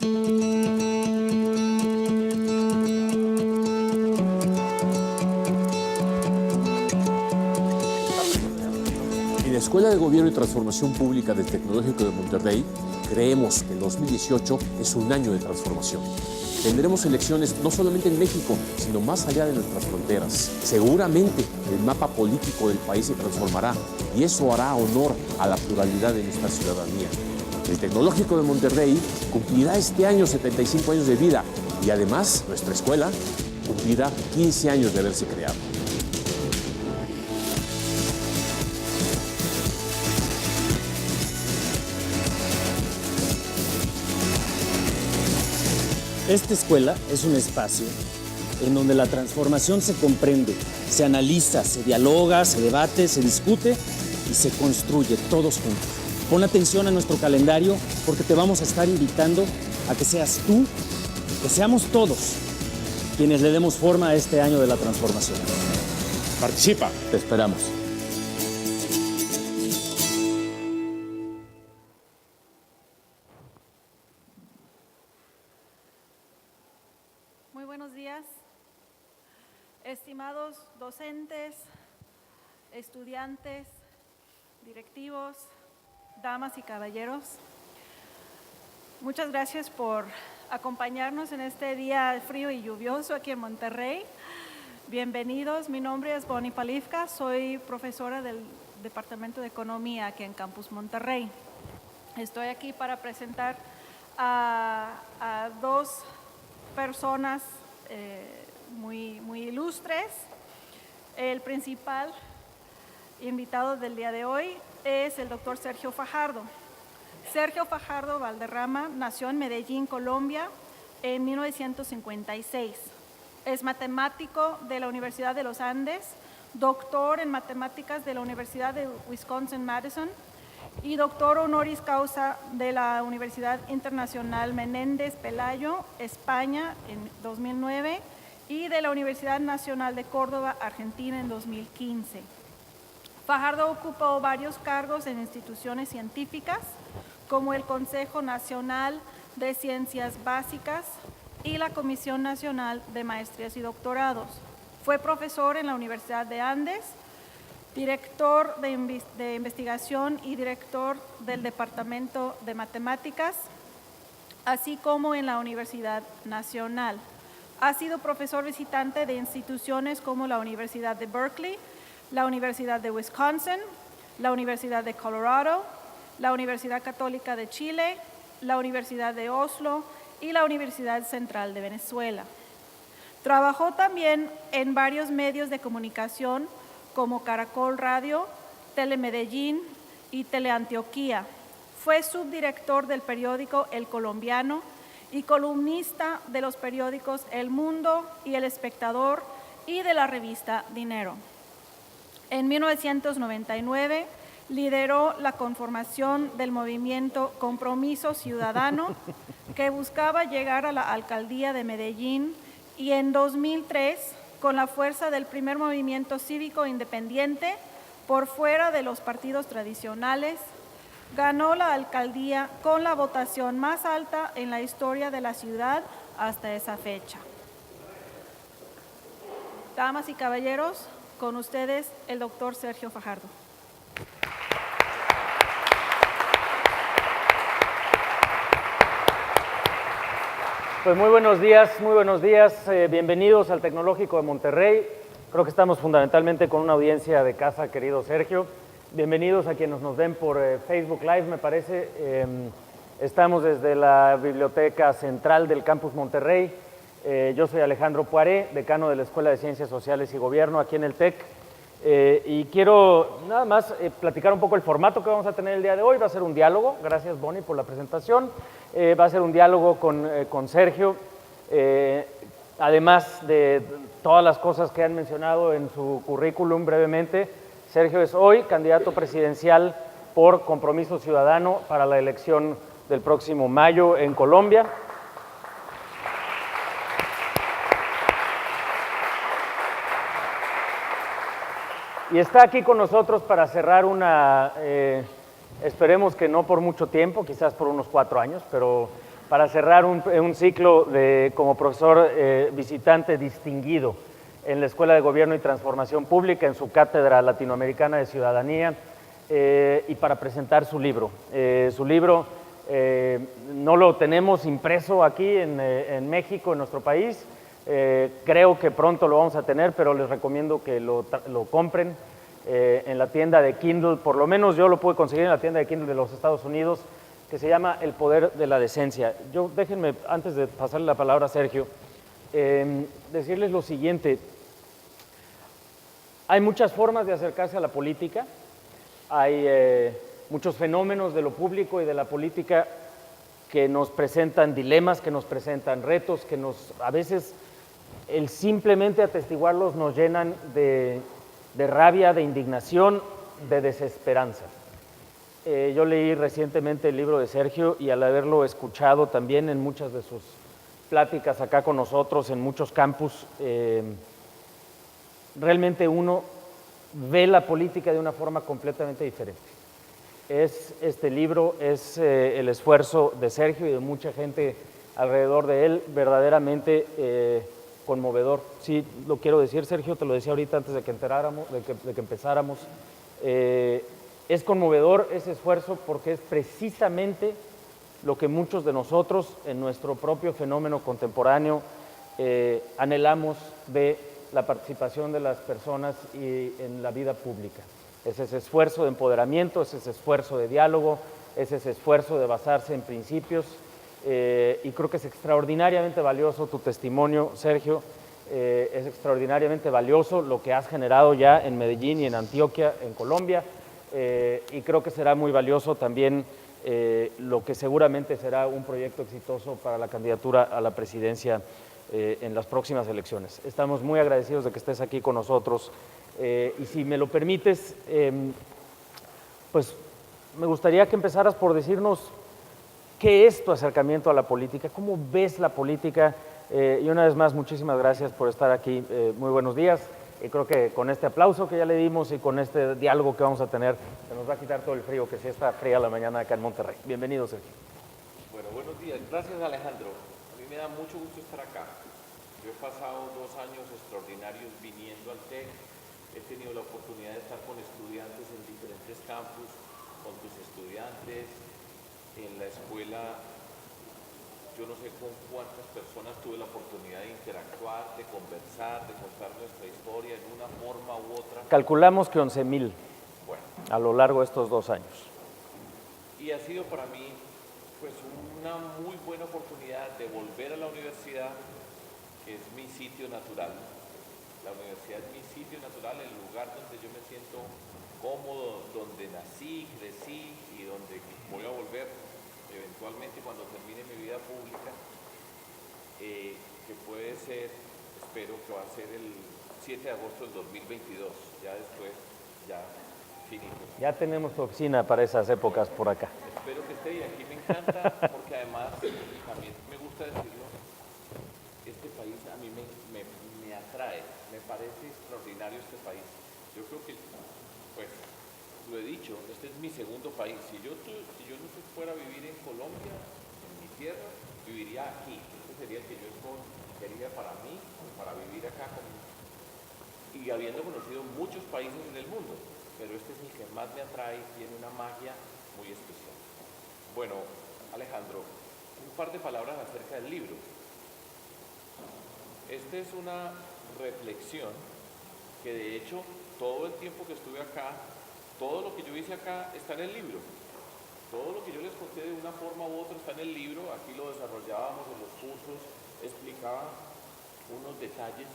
En la Escuela de Gobierno y Transformación Pública del Tecnológico de Monterrey, creemos que el 2018 es un año de transformación. Tendremos elecciones no solamente en México, sino más allá de nuestras fronteras. Seguramente el mapa político del país se transformará y eso hará honor a la pluralidad de nuestra ciudadanía. El Tecnológico de Monterrey cumplirá este año 75 años de vida y además nuestra escuela cumplirá 15 años de haberse creado. Esta escuela es un espacio en donde la transformación se comprende, se analiza, se dialoga, se debate, se discute y se construye todos juntos. Pon atención a nuestro calendario porque te vamos a estar invitando a que seas tú, que seamos todos quienes le demos forma a este año de la transformación. Participa. Te esperamos. Muy buenos días, estimados docentes, estudiantes, directivos, damas y caballeros. Muchas gracias por acompañarnos en este día frío y lluvioso aquí en Monterrey. Bienvenidos, mi nombre es Bonnie Palifka, soy profesora del Departamento de Economía aquí en Campus Monterrey. Estoy aquí para presentar a dos personas muy ilustres. El principal invitado del día de hoy es el doctor Sergio Fajardo. Sergio Fajardo Valderrama nació en Medellín, Colombia, en 1956. Es matemático de la Universidad de los Andes, doctor en matemáticas de la Universidad de Wisconsin-Madison y doctor honoris causa de la Universidad Internacional Menéndez Pelayo, España, en 2009, y de la Universidad Nacional de Córdoba, Argentina, en 2015. Fajardo ocupó varios cargos en instituciones científicas, como el Consejo Nacional de Ciencias Básicas y la Comisión Nacional de Maestrías y Doctorados. Fue profesor en la Universidad de Andes, director de investigación y director del Departamento de Matemáticas, así como en la Universidad Nacional. Ha sido profesor visitante de instituciones como la Universidad de Berkeley, la Universidad de Wisconsin, la Universidad de Colorado, la Universidad Católica de Chile, la Universidad de Oslo y la Universidad Central de Venezuela. Trabajó también en varios medios de comunicación como Caracol Radio, Telemedellín y Teleantioquía. Fue subdirector del periódico El Colombiano y columnista de los periódicos El Mundo y El Espectador y de la revista Dinero. En 1999 lideró la conformación del movimiento Compromiso Ciudadano, que buscaba llegar a la alcaldía de Medellín, y en 2003, con la fuerza del primer movimiento cívico independiente, por fuera de los partidos tradicionales, ganó la alcaldía con la votación más alta en la historia de la ciudad hasta esa fecha. Damas y caballeros, con ustedes el doctor Sergio Fajardo. Pues muy buenos días, bienvenidos al Tecnológico de Monterrey. Creo que estamos fundamentalmente con una audiencia de casa, querido Sergio. Bienvenidos a quienes nos ven por Facebook Live, me parece. Estamos desde la Biblioteca Central del Campus Monterrey. Yo soy Alejandro Poiré, decano de la Escuela de Ciencias Sociales y Gobierno aquí en el TEC. Y quiero nada más platicar un poco el formato que vamos a tener el día de hoy. Va a ser un diálogo, gracias Bonnie por la presentación. Va a ser un diálogo con Sergio, además de todas las cosas que han mencionado en su currículum brevemente. Sergio es hoy candidato presidencial por Compromiso Ciudadano para la elección del próximo mayo en Colombia. Y está aquí con nosotros para cerrar una, esperemos que no por mucho tiempo, quizás por unos 4 años, pero para cerrar un ciclo como profesor visitante distinguido en la Escuela de Gobierno y Transformación Pública, en su Cátedra Latinoamericana de Ciudadanía, y para presentar su libro. Su libro no lo tenemos impreso aquí en México, en nuestro país. Creo que pronto lo vamos a tener, pero les recomiendo que lo compren en la tienda de Kindle. Por lo menos yo lo pude conseguir en la tienda de Kindle de los Estados Unidos, que se llama El Poder de la Decencia. Déjenme, antes de pasarle la palabra a Sergio, decirles lo siguiente. Hay muchas formas de acercarse a la política, hay muchos fenómenos de lo público y de la política que nos presentan dilemas, que nos presentan retos, que a veces el simplemente atestiguarlos nos llenan de rabia, de indignación, de desesperanza. Yo leí recientemente el libro de Sergio y al haberlo escuchado también en muchas de sus pláticas acá con nosotros, en muchos campus, realmente uno ve la política de una forma completamente diferente. Este libro es el esfuerzo de Sergio y de mucha gente alrededor de él, verdaderamente conmovedor. Sí, lo quiero decir, Sergio, te lo decía ahorita antes de que empezáramos. Es conmovedor ese esfuerzo porque es precisamente lo que muchos de nosotros en nuestro propio fenómeno contemporáneo anhelamos de la participación de las personas en la vida pública. Es ese esfuerzo de empoderamiento, es ese esfuerzo de diálogo, es ese esfuerzo de basarse en principios, y creo que es extraordinariamente valioso tu testimonio, Sergio. Es extraordinariamente valioso lo que has generado ya en Medellín y en Antioquia, en Colombia, y creo que será muy valioso también lo que seguramente será un proyecto exitoso para la candidatura a la presidencia en las próximas elecciones. Estamos muy agradecidos de que estés aquí con nosotros, y si me lo permites, pues me gustaría que empezaras por decirnos qué es tu acercamiento a la política, cómo ves la política, y una vez más, muchísimas gracias por estar aquí. Muy buenos días, y creo que con este aplauso que ya le dimos y con este diálogo que vamos a tener, se nos va a quitar todo el frío, que sí está fría la mañana acá en Monterrey. Bienvenido, Sergio. Bueno, buenos días. Gracias, Alejandro. A mí me da mucho gusto estar acá. Yo he pasado 2 años extraordinarios viniendo al TEC. He tenido la oportunidad de estar con estudiantes en diferentes campus, con tus estudiantes, en la escuela. Yo no sé con cuántas personas tuve la oportunidad de interactuar, de conversar, de contar nuestra historia en una forma u otra. Calculamos que 11,000 a lo largo de estos 2 años. Y ha sido para mí pues una muy buena oportunidad de volver a la universidad, que es mi sitio natural. La universidad es mi sitio natural, el lugar donde yo me siento cómodo, donde nací, crecí y donde voy a volver eventualmente cuando termine mi vida pública, que puede ser, espero que va a ser el 7 de agosto del 2022, ya después, ya finito. Ya tenemos tu oficina para esas épocas por acá. Espero que esté bien, aquí me encanta, porque además, también me gusta decirlo, este país a mí me atrae, me parece extraordinario este país. Yo creo que, pues, lo he dicho, este es mi segundo país. Si yo no fuera a vivir en Colombia, en mi tierra, viviría aquí. Este sería el que yo quería para mí, para vivir acá. Y habiendo conocido muchos países en el mundo, pero este es el que más me atrae, tiene una magia muy especial. Bueno, Alejandro, un par de palabras acerca del libro. Esta es una reflexión que de hecho todo el tiempo que estuve acá, todo lo que yo hice acá está en el libro. Todo lo que yo les conté de una forma u otra está en el libro. Aquí lo desarrollábamos en los cursos, explicaba unos detalles,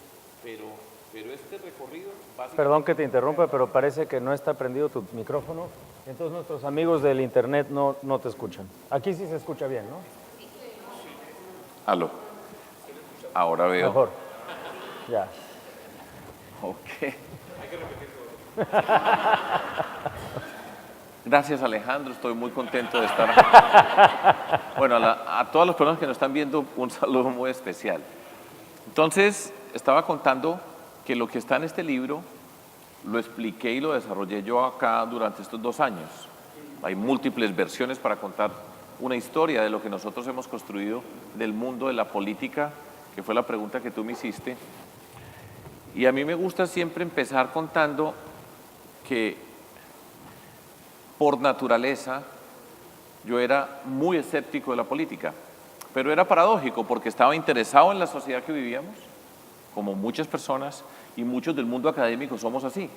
pero este recorrido básicamente... Perdón que te interrumpa, pero parece que no está prendido tu micrófono. Entonces nuestros amigos del internet no te escuchan. Aquí sí se escucha bien, ¿no? Aló. Ahora veo. Mejor. Ya. Ok. Gracias, Alejandro, estoy muy contento de estar aquí. Bueno, a todas las personas que nos están viendo, un saludo muy especial. Entonces, estaba contando que lo que está en este libro lo expliqué y lo desarrollé yo acá durante estos 2 años. Hay múltiples versiones para contar una historia de lo que nosotros hemos construido del mundo de la política, que fue la pregunta que tú me hiciste. Y a mí me gusta siempre empezar contando que por naturaleza yo era muy escéptico de la política, pero era paradójico porque estaba interesado en la sociedad que vivíamos, como muchas personas y muchos del mundo académico somos así,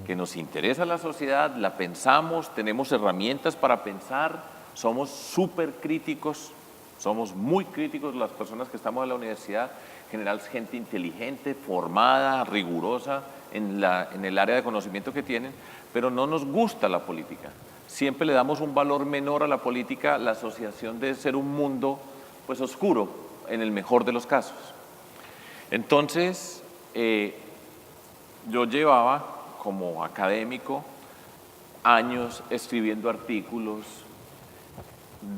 que nos interesa la sociedad, la pensamos, tenemos herramientas para pensar, somos súper críticos, somos muy críticos las personas que estamos en la universidad, en general gente inteligente, formada, rigurosa en el área de conocimiento que tienen, pero no nos gusta la política. Siempre le damos un valor menor a la política, la asociación de ser un mundo pues oscuro, en el mejor de los casos. Entonces, yo llevaba como académico años escribiendo artículos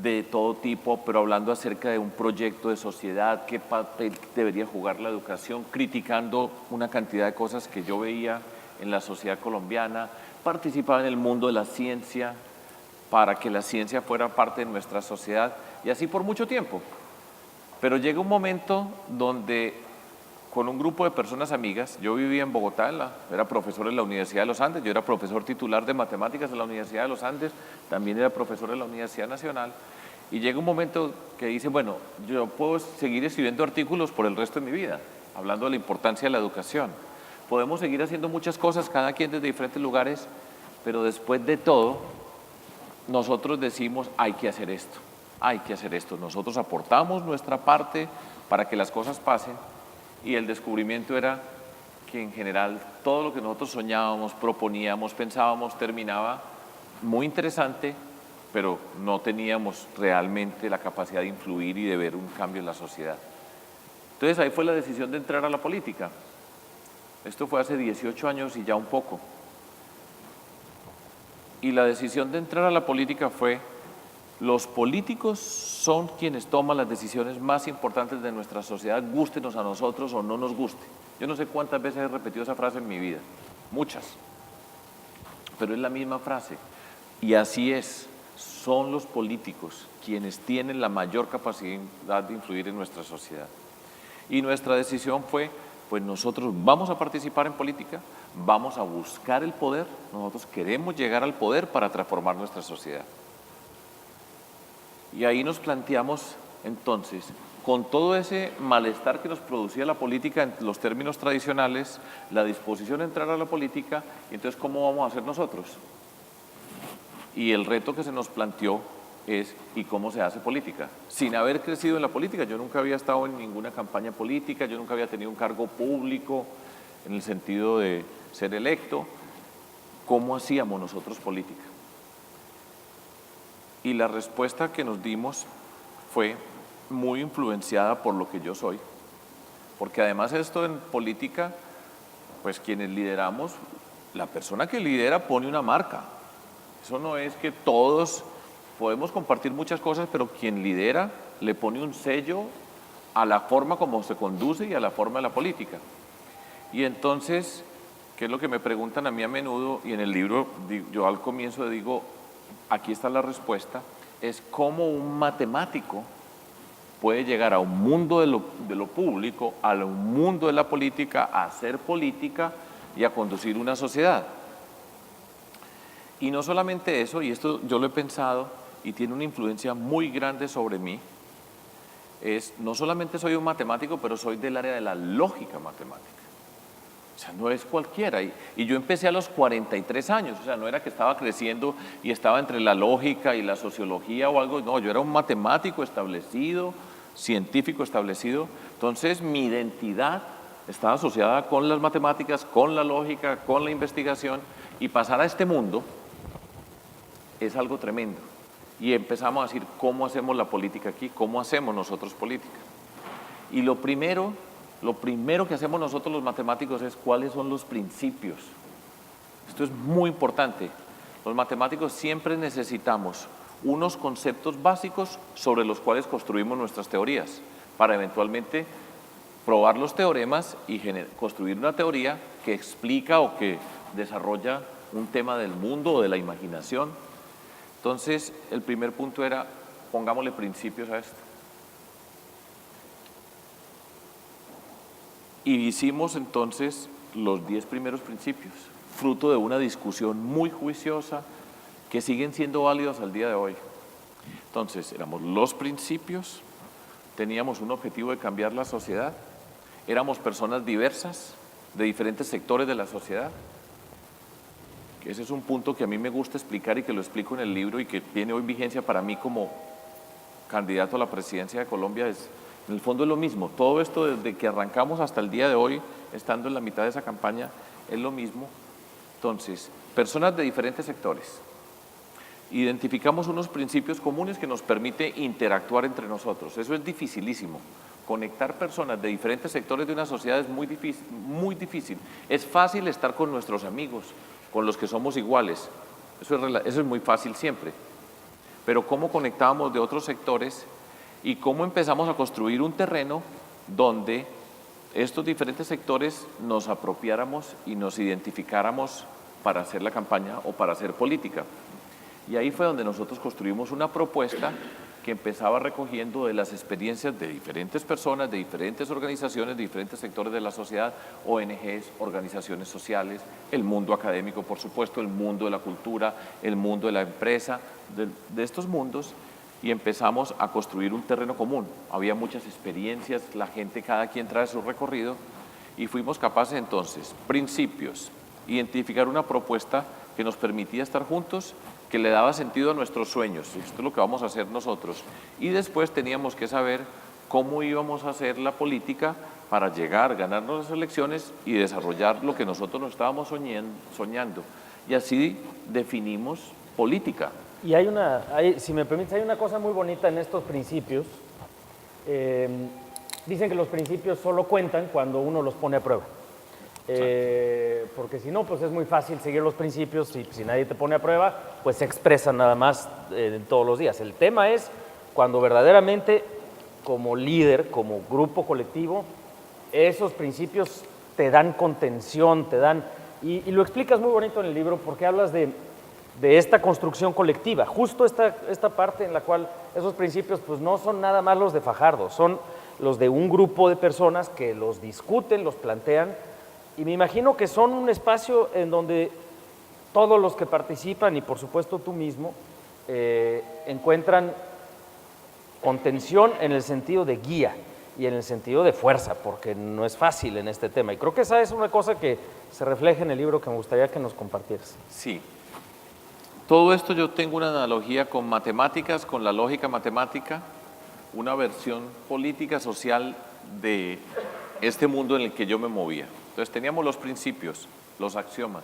de todo tipo, pero hablando acerca de un proyecto de sociedad, qué papel debería jugar la educación, criticando una cantidad de cosas que yo veía en la sociedad colombiana, participaba en el mundo de la ciencia para que la ciencia fuera parte de nuestra sociedad y así por mucho tiempo. Pero llega un momento donde con un grupo de personas amigas, yo vivía en Bogotá, era profesor en la Universidad de los Andes, yo era profesor titular de matemáticas en la Universidad de los Andes, también era profesor en la Universidad Nacional, y llega un momento que dice, bueno, yo puedo seguir escribiendo artículos por el resto de mi vida, hablando de la importancia de la educación. Podemos seguir haciendo muchas cosas, cada quien desde diferentes lugares, pero después de todo, nosotros decimos, hay que hacer esto, hay que hacer esto. Nosotros aportamos nuestra parte para que las cosas pasen, y el descubrimiento era que en general todo lo que nosotros soñábamos, proponíamos, pensábamos, terminaba muy interesante, pero no teníamos realmente la capacidad de influir y de ver un cambio en la sociedad. Entonces ahí fue la decisión de entrar a la política. Esto fue hace 18 años y ya un poco. Y la decisión de entrar a la política fue: los políticos son quienes toman las decisiones más importantes de nuestra sociedad, gústenos a nosotros o no nos guste. Yo no sé cuántas veces he repetido esa frase en mi vida, muchas, pero es la misma frase. Y así es, son los políticos quienes tienen la mayor capacidad de influir en nuestra sociedad. Y nuestra decisión fue, pues nosotros vamos a participar en política, vamos a buscar el poder, nosotros queremos llegar al poder para transformar nuestra sociedad. Y ahí nos planteamos entonces, con todo ese malestar que nos producía la política en los términos tradicionales, la disposición a entrar a la política, y entonces ¿cómo vamos a hacer nosotros? Y el reto que se nos planteó es, ¿y cómo se hace política? Sin haber crecido en la política, yo nunca había estado en ninguna campaña política, yo nunca había tenido un cargo público en el sentido de ser electo. ¿Cómo hacíamos nosotros política? Y la respuesta que nos dimos fue muy influenciada por lo que yo soy, porque además esto en política, pues quienes lideramos, la persona que lidera pone una marca. Eso no es que todos podemos compartir muchas cosas, pero quien lidera le pone un sello a la forma como se conduce y a la forma de la política. Y entonces, ¿qué es lo que me preguntan a mí a menudo? Y en el libro yo al comienzo digo, aquí está la respuesta, es cómo un matemático puede llegar a un mundo de lo público, a un mundo de la política, a hacer política y a conducir una sociedad. Y no solamente eso, y esto yo lo he pensado y tiene una influencia muy grande sobre mí, es no solamente soy un matemático, pero soy del área de la lógica matemática. O sea, no es cualquiera. Y yo empecé a los 43 años, o sea, no era que estaba creciendo y estaba entre la lógica y la sociología o algo, no, yo era un matemático establecido, científico establecido. Entonces, mi identidad estaba asociada con las matemáticas, con la lógica, con la investigación, y pasar a este mundo es algo tremendo. Y empezamos a decir, ¿cómo hacemos la política aquí? ¿Cómo hacemos nosotros política? Y lo primero que hacemos nosotros los matemáticos es cuáles son los principios. Esto es muy importante. Los matemáticos siempre necesitamos unos conceptos básicos sobre los cuales construimos nuestras teorías, para eventualmente probar los teoremas y construir una teoría que explica o que desarrolla un tema del mundo o de la imaginación. Entonces, el primer punto era pongámosle principios a esto. Y hicimos entonces los 10 primeros principios, fruto de una discusión muy juiciosa que siguen siendo válidos al día de hoy. Entonces, éramos los principios, teníamos un objetivo de cambiar la sociedad, éramos personas diversas, de diferentes sectores de la sociedad. Ese es un punto que a mí me gusta explicar y que lo explico en el libro y que tiene hoy vigencia para mí como candidato a la presidencia de Colombia. En el fondo es lo mismo, todo esto desde que arrancamos hasta el día de hoy, estando en la mitad de esa campaña, es lo mismo. Entonces, personas de diferentes sectores, identificamos unos principios comunes que nos permite interactuar entre nosotros. Eso es dificilísimo. Conectar personas de diferentes sectores de una sociedad es muy difícil, muy difícil. Es fácil estar con nuestros amigos, con los que somos iguales. Eso es muy fácil siempre. Pero cómo conectábamos de otros sectores y cómo empezamos a construir un terreno donde estos diferentes sectores nos apropiáramos y nos identificáramos para hacer la campaña o para hacer política. Y ahí fue donde nosotros construimos una propuesta que empezaba recogiendo de las experiencias de diferentes personas, de diferentes organizaciones, de diferentes sectores de la sociedad, ONGs, organizaciones sociales, el mundo académico, por supuesto, el mundo de la cultura, el mundo de la empresa, de estos mundos, y empezamos a construir un terreno común. Había muchas experiencias, la gente, cada quien trae su recorrido, y fuimos capaces entonces, principios, identificar una propuesta que nos permitía estar juntos, que le daba sentido a nuestros sueños. Esto es lo que vamos a hacer nosotros. Y después teníamos que saber cómo íbamos a hacer la política para llegar, ganarnos las elecciones y desarrollar lo que nosotros nos estábamos soñando. Y así definimos política. Y si me permites, hay una cosa muy bonita en estos principios. Dicen que los principios solo cuentan cuando uno los pone a prueba. Porque si no, pues es muy fácil seguir los principios y si nadie te pone a prueba, pues se expresan nada más todos los días. El tema es cuando verdaderamente, como líder, como grupo colectivo, esos principios te dan contención, te dan... Y lo explicas muy bonito en el libro porque hablas de esta construcción colectiva, justo esta parte en la cual esos principios pues no son nada más los de Fajardo, son los de un grupo de personas que los discuten, los plantean. Y me imagino que son un espacio en donde todos los que participan, y por supuesto tú mismo, encuentran contención en el sentido de guía y en el sentido de fuerza, porque no es fácil en este tema. Y creo que esa es una cosa que se refleja en el libro que me gustaría que nos compartieras. Sí. Todo esto yo tengo una analogía con matemáticas, con la lógica matemática, una versión política, social de este mundo en el que yo me movía. Entonces teníamos los principios, los axiomas.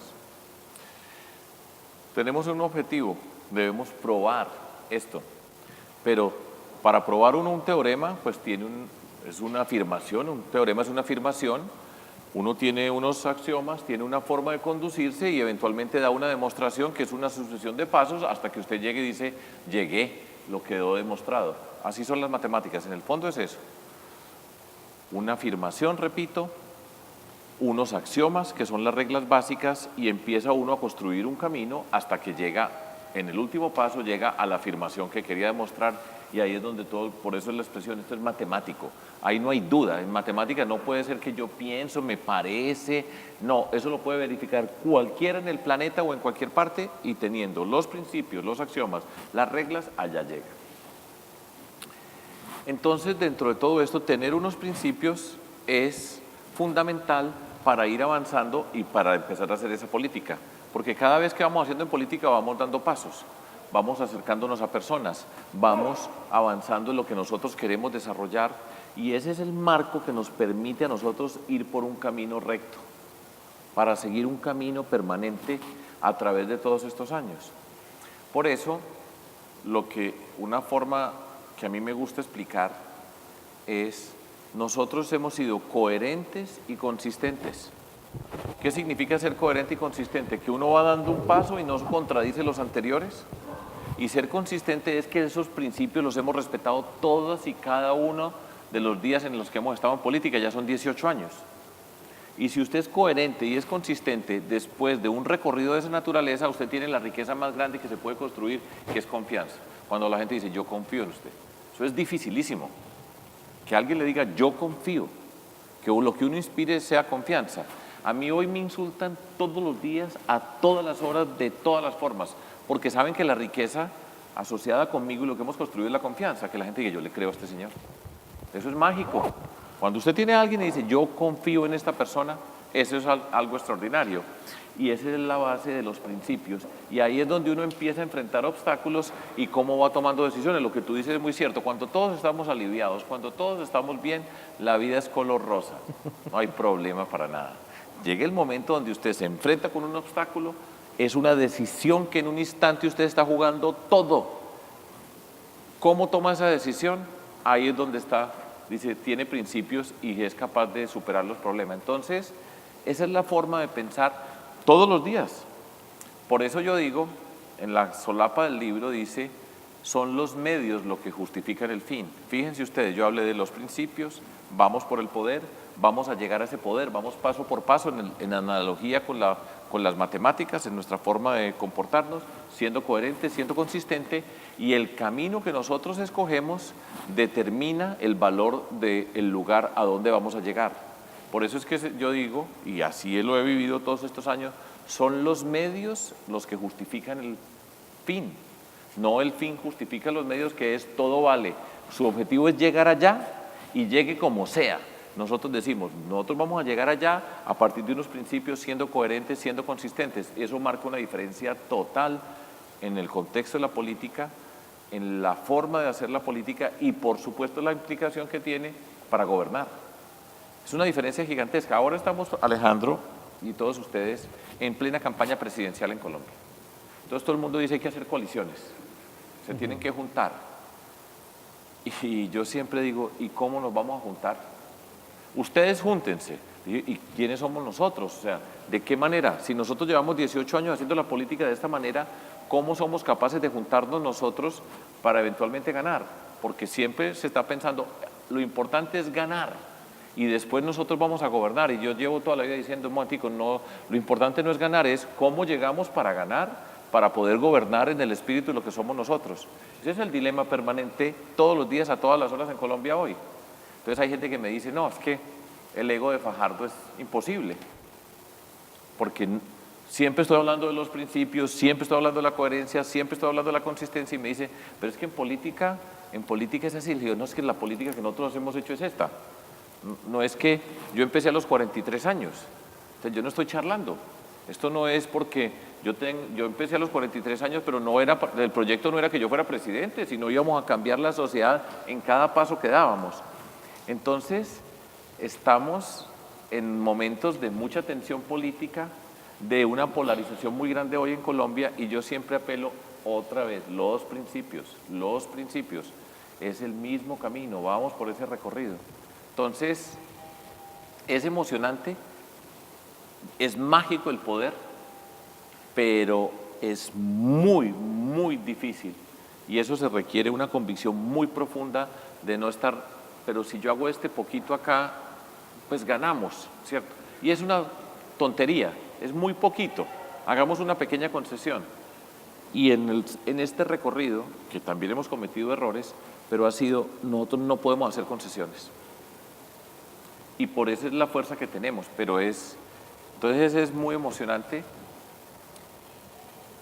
Tenemos un objetivo, debemos probar esto. Pero para probar un teorema, pues es una afirmación, un teorema es una afirmación, uno tiene unos axiomas, tiene una forma de conducirse y eventualmente da una demostración que es una sucesión de pasos hasta que usted llegue y dice, llegué, lo quedó demostrado. Así son las matemáticas, en el fondo es eso. Una afirmación, repito, unos axiomas que son las reglas básicas y empieza uno a construir un camino hasta que llega, en el último paso, llega a la afirmación que quería demostrar y ahí es donde todo, por eso es la expresión, esto es matemático, ahí no hay duda, en matemática no puede ser que yo pienso, me parece, no, eso lo puede verificar cualquiera en el planeta o en cualquier parte y teniendo los principios, los axiomas, las reglas, allá llega. Entonces, dentro de todo esto, tener unos principios es fundamental para ir avanzando y para empezar a hacer esa política, porque cada vez que vamos haciendo en política vamos dando pasos, vamos acercándonos a personas, vamos avanzando en lo que nosotros queremos desarrollar y ese es el marco que nos permite a nosotros ir por un camino recto, para seguir un camino permanente a través de todos estos años. Por eso, una forma que a mí me gusta explicar es, nosotros hemos sido coherentes y consistentes. ¿Qué significa ser coherente y consistente? Que uno va dando un paso y no contradice los anteriores. Y ser consistente es que esos principios los hemos respetado todos y cada uno de los días en los que hemos estado en política, ya son 18 años. Y si usted es coherente y es consistente después de un recorrido de esa naturaleza, usted tiene la riqueza más grande que se puede construir, que es confianza. cuando la gente dice yo confío en usted. Eso es dificilísimo. Que alguien le diga yo confío, que lo que uno inspire sea confianza. A mí hoy me insultan todos los días, a todas las horas, de todas las formas, porque saben que la riqueza asociada conmigo y lo que hemos construido es la confianza, que la gente diga yo le creo a este señor. Eso es mágico. Cuando usted tiene a alguien y dice yo confío en esta persona, eso es algo extraordinario. Y esa es la base de los principios. Y ahí es donde uno empieza a enfrentar obstáculos y cómo va tomando decisiones. Lo que tú dices es muy cierto. Cuando todos estamos aliviados, cuando todos estamos bien, la vida es color rosa. No hay problema para nada. Llega el momento donde usted se enfrenta con un obstáculo, es una decisión que en un instante usted está jugando todo. ¿Cómo toma esa decisión? Ahí es donde está, dice, tiene principios y es capaz de superar los problemas. Entonces, esa es la forma de pensar todos los días. Por eso yo digo, en la solapa del libro dice, son los medios lo que justifican el fin. Fíjense ustedes, yo hablé de los principios, vamos por el poder, vamos a llegar a ese poder, vamos paso por paso en analogía con las matemáticas, en nuestra forma de comportarnos, siendo coherente, siendo consistente, y el camino que nosotros escogemos determina el valor del lugar a donde vamos a llegar. Por eso es que yo digo, y así lo he vivido todos estos años, son los medios los que justifican el fin. No el fin justifica los medios, que es todo vale. Su objetivo es llegar allá y llegue como sea. Nosotros decimos, nosotros vamos a llegar allá a partir de unos principios, siendo coherentes, siendo consistentes. Eso marca una diferencia total en el contexto de la política, en la forma de hacer la política y por supuesto la implicación que tiene para gobernar. Es una diferencia gigantesca. Ahora estamos, Alejandro y todos ustedes, en plena campaña presidencial en Colombia. Entonces todo el mundo dice que hay que hacer coaliciones, se tienen que juntar. Y yo siempre digo, ¿y cómo nos vamos a juntar? Ustedes júntense. ¿Y quiénes somos nosotros? O sea, ¿de qué manera? Si nosotros llevamos 18 años haciendo la política de esta manera, ¿cómo somos capaces de juntarnos nosotros para eventualmente ganar? Porque siempre se está pensando, lo importante es ganar. Y después nosotros vamos a gobernar. Y yo llevo toda la vida diciendo, un momentico, no, lo importante no es ganar, es cómo llegamos para ganar, para poder gobernar en el espíritu de lo que somos nosotros. Ese es el dilema permanente todos los días, a todas las horas en Colombia hoy. Entonces hay gente que me dice, no, es que el ego de Fajardo es imposible. Porque siempre estoy hablando de los principios, siempre estoy hablando de la coherencia, siempre estoy hablando de la consistencia. Y me dice, pero es que en política es así. Le digo, no, es que la política que nosotros hemos hecho es esta. No es que yo empecé a los 43 años, entonces yo no estoy charlando. Esto no es porque yo empecé a los 43 años, pero el proyecto no era que yo fuera presidente, sino íbamos a cambiar la sociedad en cada paso que dábamos. Entonces, estamos en momentos de mucha tensión política, de una polarización muy grande hoy en Colombia, y yo siempre apelo otra vez, los principios, es el mismo camino, vamos por ese recorrido. Entonces, es emocionante, es mágico el poder, pero es muy, muy difícil. Y eso se requiere una convicción muy profunda de no estar, pero si yo hago este poquito acá, pues ganamos, ¿cierto? Y es una tontería, es muy poquito, hagamos una pequeña concesión. Y en este recorrido, que también hemos cometido errores, pero nosotros no podemos hacer concesiones. Y por eso es la fuerza que tenemos, entonces es muy emocionante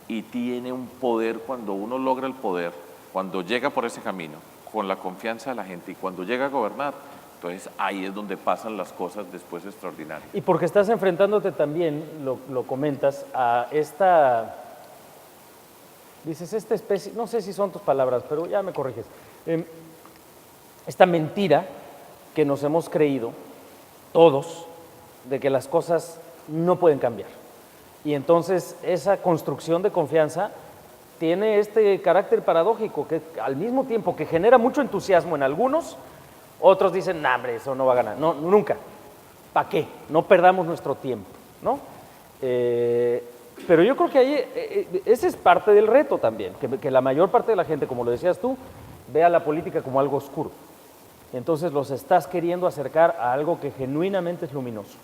y tiene un poder cuando uno logra el poder, cuando llega por ese camino, con la confianza de la gente y cuando llega a gobernar, entonces ahí es donde pasan las cosas después extraordinarias. Y porque estás enfrentándote también, lo comentas, a dices, esta especie, no sé si son tus palabras, pero ya me corriges, esta mentira que nos hemos creído todos, de que las cosas no pueden cambiar. Y entonces esa construcción de confianza tiene este carácter paradójico, que al mismo tiempo que genera mucho entusiasmo en algunos, otros dicen, nah, hombre, eso no va a ganar. No, nunca. ¿Para qué? No perdamos nuestro tiempo, ¿no? Pero yo creo que ahí, ese es parte del reto también, que la mayor parte de la gente, como lo decías tú, vea la política como algo oscuro. Entonces los estás queriendo acercar a algo que genuinamente es luminoso,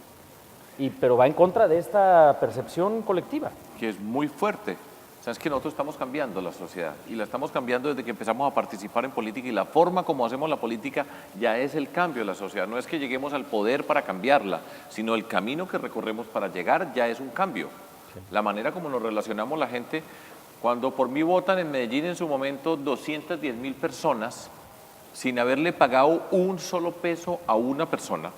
pero va en contra de esta percepción colectiva. Que es muy fuerte. O sea, es que nosotros estamos cambiando la sociedad y la estamos cambiando desde que empezamos a participar en política, y la forma como hacemos la política ya es el cambio de la sociedad. No es que lleguemos al poder para cambiarla, sino el camino que recorremos para llegar ya es un cambio. Sí. La manera como nos relacionamos la gente, cuando por mí votan en Medellín en su momento 210.000 personas sin haberle pagado un solo peso a una persona,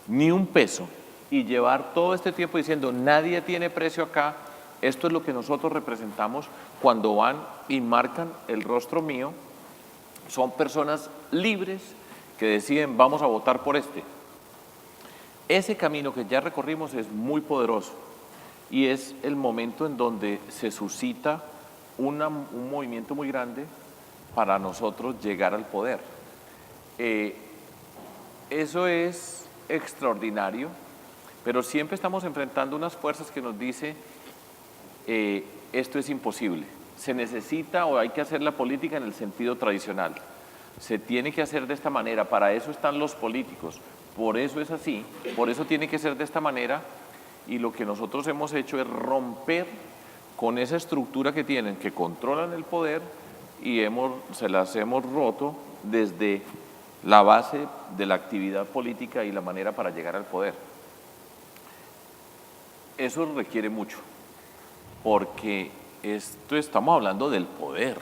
ni un peso, y llevar todo este tiempo diciendo nadie tiene precio acá. Esto es lo que nosotros representamos cuando van y marcan el rostro mío. Son personas libres que deciden vamos a votar por este. Ese camino que ya recorrimos es muy poderoso y es el momento en donde se suscita un movimiento muy grande para nosotros llegar al poder. Eso es extraordinario, pero siempre estamos enfrentando unas fuerzas que nos dicen esto es imposible, se necesita o hay que hacer la política en el sentido tradicional, se tiene que hacer de esta manera, para eso están los políticos, por eso es así, por eso tiene que ser de esta manera, y lo que nosotros hemos hecho es romper con esa estructura que tienen, que controlan el poder, y se las hemos roto desde la base de la actividad política y la manera para llegar al poder. Eso requiere mucho, porque estamos hablando del poder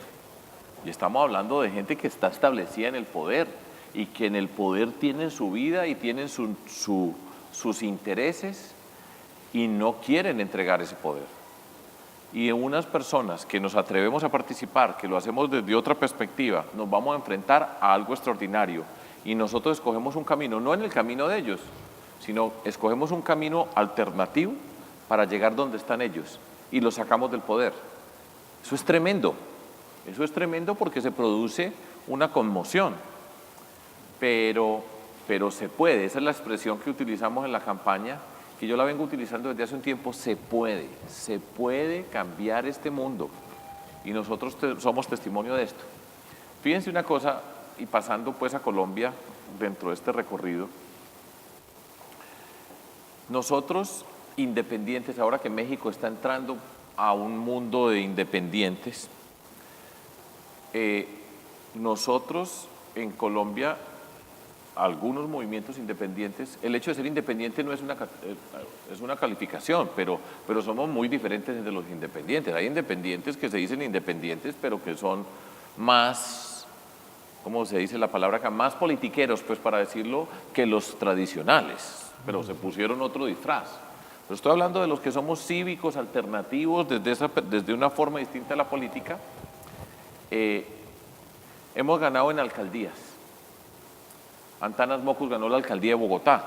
y estamos hablando de gente que está establecida en el poder y que en el poder tienen su vida y tienen sus intereses y no quieren entregar ese poder. Y en unas personas que nos atrevemos a participar, que lo hacemos desde otra perspectiva, nos vamos a enfrentar a algo extraordinario, y nosotros escogemos un camino, no en el camino de ellos, sino escogemos un camino alternativo para llegar donde están ellos, y los sacamos del poder. Eso es tremendo porque se produce una conmoción, pero se puede, esa es la expresión que utilizamos en la campaña, que yo la vengo utilizando desde hace un tiempo. Se puede cambiar este mundo, y nosotros somos testimonio de esto. Fíjense una cosa, y pasando pues a Colombia dentro de este recorrido, nosotros independientes, ahora que México está entrando a un mundo de independientes, nosotros en Colombia, algunos movimientos independientes, el hecho de ser independiente no es una calificación, pero somos muy diferentes entre los independientes. Hay independientes que se dicen independientes, pero que son más, ¿cómo se dice la palabra acá? Más politiqueros, pues, para decirlo, que los tradicionales, pero se pusieron otro disfraz. Pero estoy hablando de los que somos cívicos, alternativos, desde una forma distinta a la política. Hemos ganado en alcaldías. Antanas Mocus ganó la alcaldía de Bogotá,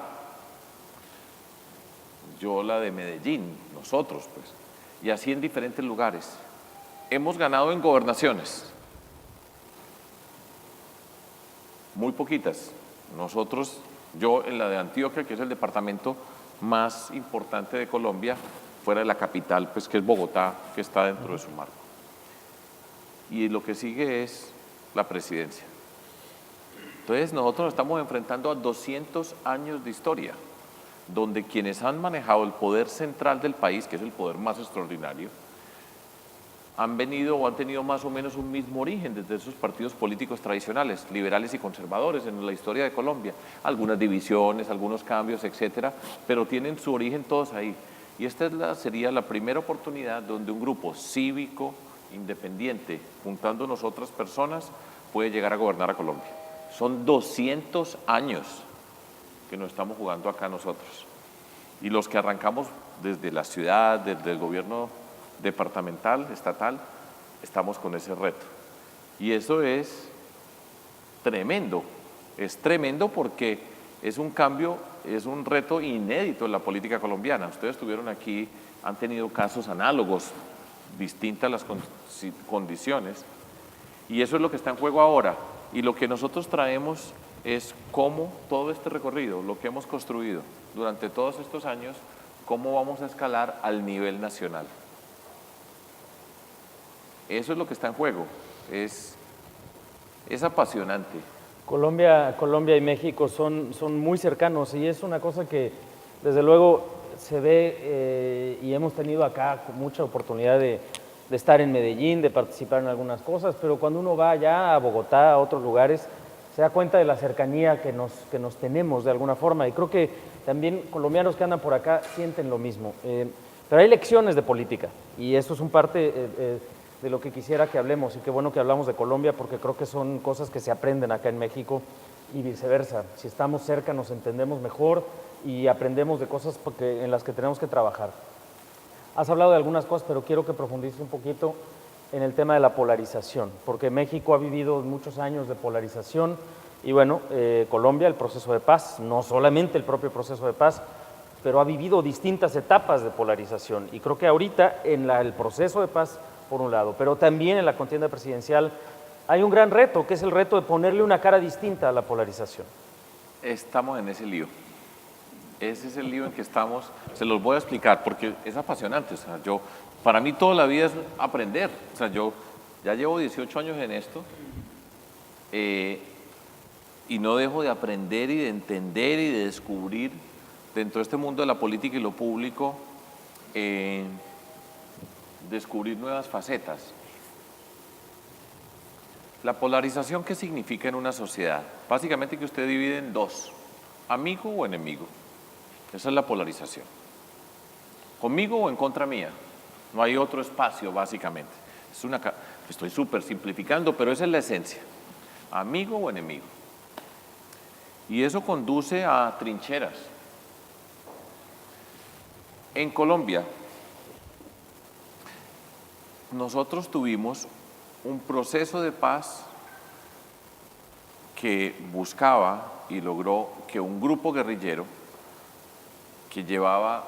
yo la de Medellín, nosotros pues, y así en diferentes lugares. Hemos ganado en gobernaciones, muy poquitas. Nosotros, yo en la de Antioquia, que es el departamento más importante de Colombia, fuera de la capital, pues que es Bogotá, que está dentro de su marco. Y lo que sigue es la presidencia. Entonces nosotros nos estamos enfrentando a 200 años de historia, donde quienes han manejado el poder central del país, que es el poder más extraordinario, han venido o han tenido más o menos un mismo origen desde esos partidos políticos tradicionales, liberales y conservadores en la historia de Colombia. Algunas divisiones, algunos cambios, etcétera, pero tienen su origen todos ahí. Y esta sería la primera oportunidad donde un grupo cívico, independiente, juntándonos otras personas, puede llegar a gobernar a Colombia. Son 200 años que nos estamos jugando acá nosotros. Y los que arrancamos desde la ciudad, desde el gobierno departamental, estatal, estamos con ese reto. Y eso es tremendo porque es un cambio, es un reto inédito en la política colombiana. Ustedes estuvieron aquí, han tenido casos análogos, distintas las condiciones, y eso es lo que está en juego ahora. Y lo que nosotros traemos es cómo todo este recorrido, lo que hemos construido durante todos estos años, cómo vamos a escalar al nivel nacional. Eso es lo que está en juego, es apasionante. Colombia y México son muy cercanos, y es una cosa que desde luego se ve y hemos tenido acá mucha oportunidad de estar en Medellín, de participar en algunas cosas, pero cuando uno va allá a Bogotá, a otros lugares, se da cuenta de la cercanía que nos tenemos de alguna forma, y creo que también colombianos que andan por acá sienten lo mismo. Pero hay lecciones de política, y eso es un parte de lo que quisiera que hablemos, y qué bueno que hablamos de Colombia, porque creo que son cosas que se aprenden acá en México y viceversa. Si estamos cerca nos entendemos mejor y aprendemos de cosas en las que tenemos que trabajar. Has hablado de algunas cosas, pero quiero que profundices un poquito en el tema de la polarización, porque México ha vivido muchos años de polarización y bueno, Colombia, el proceso de paz, no solamente el propio proceso de paz, pero ha vivido distintas etapas de polarización, y creo que ahorita en el proceso de paz, por un lado, pero también en la contienda presidencial hay un gran reto, que es el reto de ponerle una cara distinta a la polarización. Estamos en ese lío. Ese es el lío en que estamos. Se los voy a explicar porque es apasionante. O sea, para mí toda la vida es aprender. O sea, yo ya llevo 18 años en esto y no dejo de aprender y de entender y de descubrir dentro de este mundo de la política y lo público, descubrir nuevas facetas. La polarización, ¿qué significa en una sociedad? Básicamente que usted divide en dos, amigo o enemigo. Esa es la polarización. Conmigo o en contra mía. No hay otro espacio, básicamente. Estoy súper simplificando, pero esa es la esencia. Amigo o enemigo. Y eso conduce a trincheras. En Colombia, nosotros tuvimos un proceso de paz que buscaba y logró que un grupo guerrillero que llevaba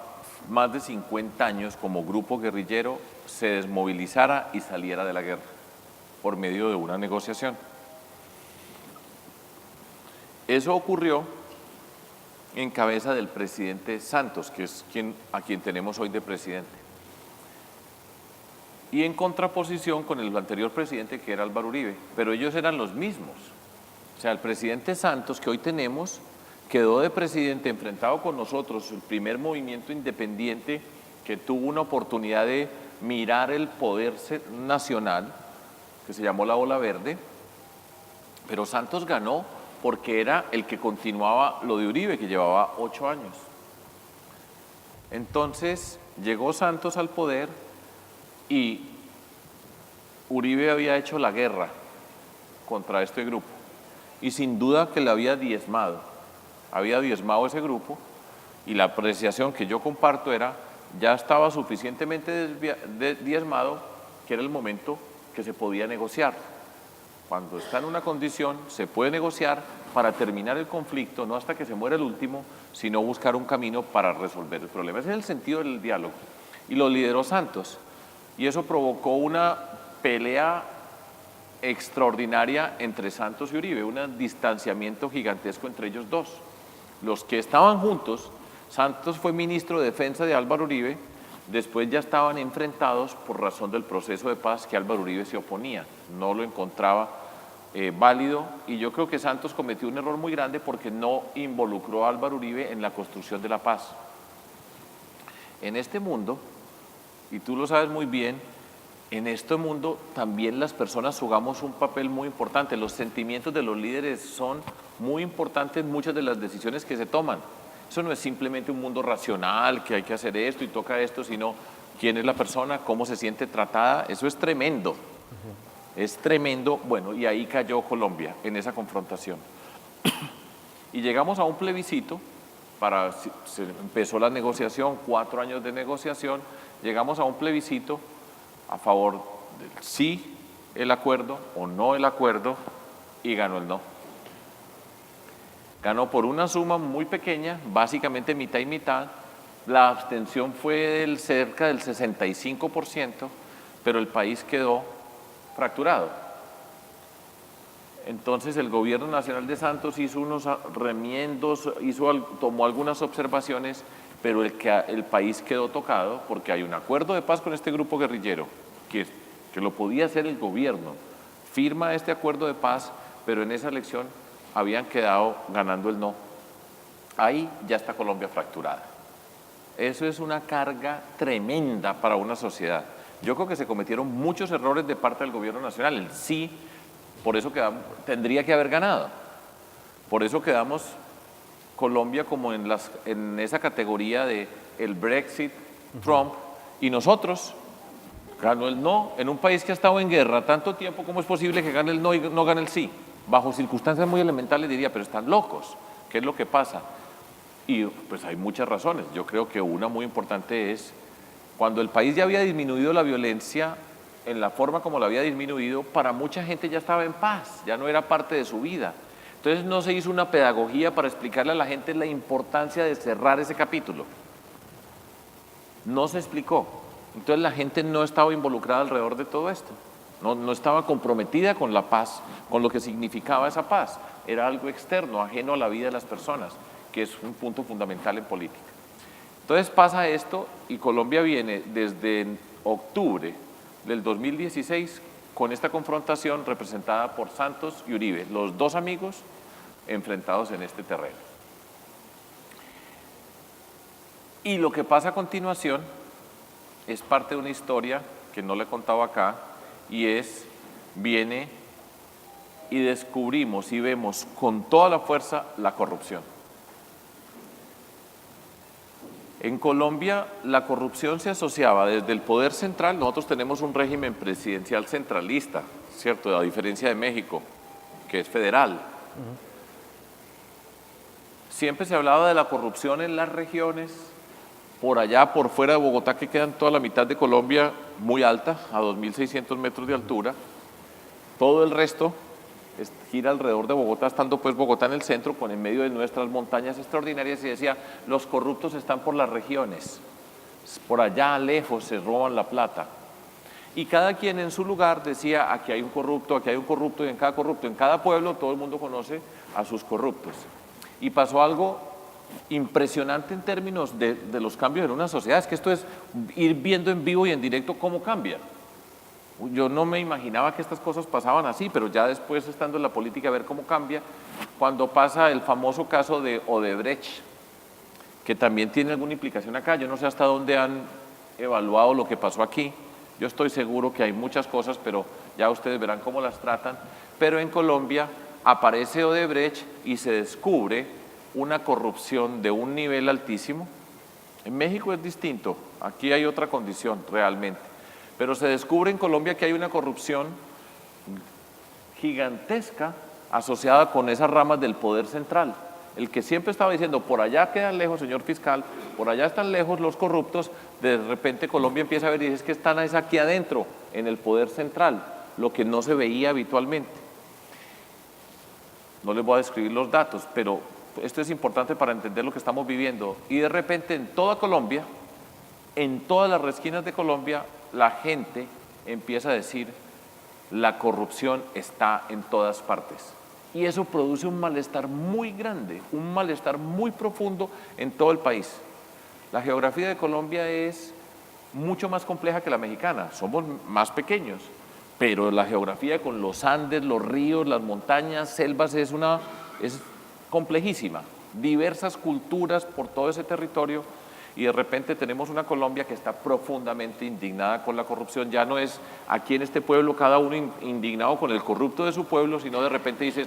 más de 50 años como grupo guerrillero se desmovilizara y saliera de la guerra por medio de una negociación. Eso ocurrió en cabeza del presidente Santos, que es a quien tenemos hoy de presidente. Y en contraposición con el anterior presidente, que era Álvaro Uribe, pero ellos eran los mismos. O sea, el presidente Santos que hoy tenemos quedó de presidente enfrentado con nosotros, el primer movimiento independiente que tuvo una oportunidad de mirar el poder nacional, que se llamó la Ola Verde, pero Santos ganó porque era el que continuaba lo de Uribe, que llevaba 8 años. Entonces llegó Santos al poder y Uribe había hecho la guerra contra este grupo y sin duda que le había diezmado ese grupo, y la apreciación que yo comparto era, ya estaba suficientemente diezmado que era el momento que se podía negociar. Cuando está en una condición se puede negociar para terminar el conflicto, no hasta que se muera el último, sino buscar un camino para resolver el problema. Ese es el sentido del diálogo y lo lideró Santos. Y eso provocó una pelea extraordinaria entre Santos y Uribe, un distanciamiento gigantesco entre ellos dos. Los que estaban juntos, Santos fue ministro de Defensa de Álvaro Uribe, después ya estaban enfrentados por razón del proceso de paz que Álvaro Uribe se oponía, no lo encontraba válido, y yo creo que Santos cometió un error muy grande porque no involucró a Álvaro Uribe en la construcción de la paz. En este mundo, y tú lo sabes muy bien, en este mundo también las personas jugamos un papel muy importante. Los sentimientos de los líderes son muy importantes en muchas de las decisiones que se toman. Eso no es simplemente un mundo racional, que hay que hacer esto y toca esto, sino quién es la persona, cómo se siente tratada. Eso es tremendo. Es tremendo. Bueno, y ahí cayó Colombia en esa confrontación. Y llegamos a un plebiscito, se empezó la negociación, 4 años de negociación, llegamos a un plebiscito a favor del sí el acuerdo o no el acuerdo, y ganó el no. Ganó por una suma muy pequeña, básicamente mitad y mitad. La abstención fue cerca del 65%, pero el país quedó fracturado. Entonces el gobierno nacional de Santos hizo unos remiendos, tomó algunas observaciones, pero el país quedó tocado porque hay un acuerdo de paz con este grupo guerrillero, que lo podía hacer el gobierno, firma este acuerdo de paz, pero en esa elección habían quedado ganando el no. Ahí ya está Colombia fracturada. Eso es una carga tremenda para una sociedad. Yo creo que se cometieron muchos errores de parte del gobierno nacional. El sí, por eso tendría que haber ganado. Por eso quedamos Colombia como en esa categoría de el Brexit, Trump, y nosotros ganó el no. En un país que ha estado en guerra tanto tiempo, ¿cómo es posible que gane el no y no gane el sí? Bajo circunstancias muy elementales diría, pero están locos. ¿Qué es lo que pasa? Y pues hay muchas razones. Yo creo que una muy importante es cuando el país ya había disminuido la violencia en la forma como la había disminuido, para mucha gente ya estaba en paz, ya no era parte de su vida. Entonces no se hizo una pedagogía para explicarle a la gente la importancia de cerrar ese capítulo. No se explicó. Entonces la gente no estaba involucrada alrededor de todo esto. No estaba comprometida con la paz, con lo que significaba esa paz. Era algo externo, ajeno a la vida de las personas, que es un punto fundamental en política. Entonces pasa esto y Colombia viene desde octubre del 2016 con esta confrontación representada por Santos y Uribe, los dos amigos enfrentados en este terreno. Y lo que pasa a continuación es parte de una historia que no le he contado acá, y viene y descubrimos y vemos con toda la fuerza la corrupción. En Colombia la corrupción se asociaba desde el poder central. Nosotros tenemos un régimen presidencial centralista, ¿cierto? A diferencia de México, que es federal. Siempre se hablaba de la corrupción en las regiones, por allá, por fuera de Bogotá, que quedan toda la mitad de Colombia muy alta, a 2.600 metros de altura. Todo el resto gira alrededor de Bogotá, estando pues Bogotá en el centro, con en medio de nuestras montañas extraordinarias, y decía, los corruptos están por las regiones, por allá lejos se roban la plata. Y cada quien en su lugar decía, aquí hay un corrupto, aquí hay un corrupto, y en cada corrupto, en cada pueblo, todo el mundo conoce a sus corruptos. Y pasó algo impresionante en términos de los cambios en una sociedad. Es que esto es ir viendo en vivo y en directo cómo cambia. Yo no me imaginaba que estas cosas pasaban así, pero ya después, estando en la política, a ver cómo cambia, cuando pasa el famoso caso de Odebrecht, que también tiene alguna implicación acá. Yo no sé hasta dónde han evaluado lo que pasó aquí. Yo estoy seguro que hay muchas cosas, pero ya ustedes verán cómo las tratan. Pero en Colombia aparece Odebrecht y se descubre una corrupción de un nivel altísimo. En México es distinto, aquí hay otra condición realmente, pero se descubre en Colombia que hay una corrupción gigantesca asociada con esas ramas del poder central. El que siempre estaba diciendo, por allá quedan lejos, señor fiscal, por allá están lejos los corruptos, de repente Colombia empieza a ver y dice, es que están aquí adentro, en el poder central, lo que no se veía habitualmente. No les voy a describir los datos, pero esto es importante para entender lo que estamos viviendo. Y de repente en toda Colombia, en todas las esquinas de Colombia, la gente empieza a decir, la corrupción está en todas partes. Y eso produce un malestar muy grande, un malestar muy profundo en todo el país. La geografía de Colombia es mucho más compleja que la mexicana, somos más pequeños, pero la geografía con los Andes, los ríos, las montañas, selvas, es complejísima, diversas culturas por todo ese territorio, y de repente tenemos una Colombia que está profundamente indignada con la corrupción. Ya no es aquí en este pueblo cada uno indignado con el corrupto de su pueblo, sino de repente dice,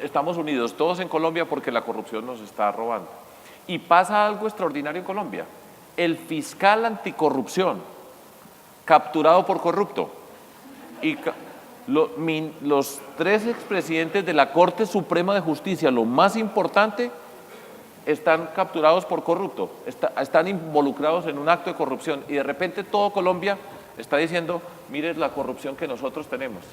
estamos unidos todos en Colombia porque la corrupción nos está robando. Y pasa algo extraordinario en Colombia, el fiscal anticorrupción capturado por corrupto, y los 3 expresidentes de la Corte Suprema de Justicia, lo más importante, están capturados por corrupto, están involucrados en un acto de corrupción, y de repente todo Colombia está diciendo, mire la corrupción que nosotros tenemos.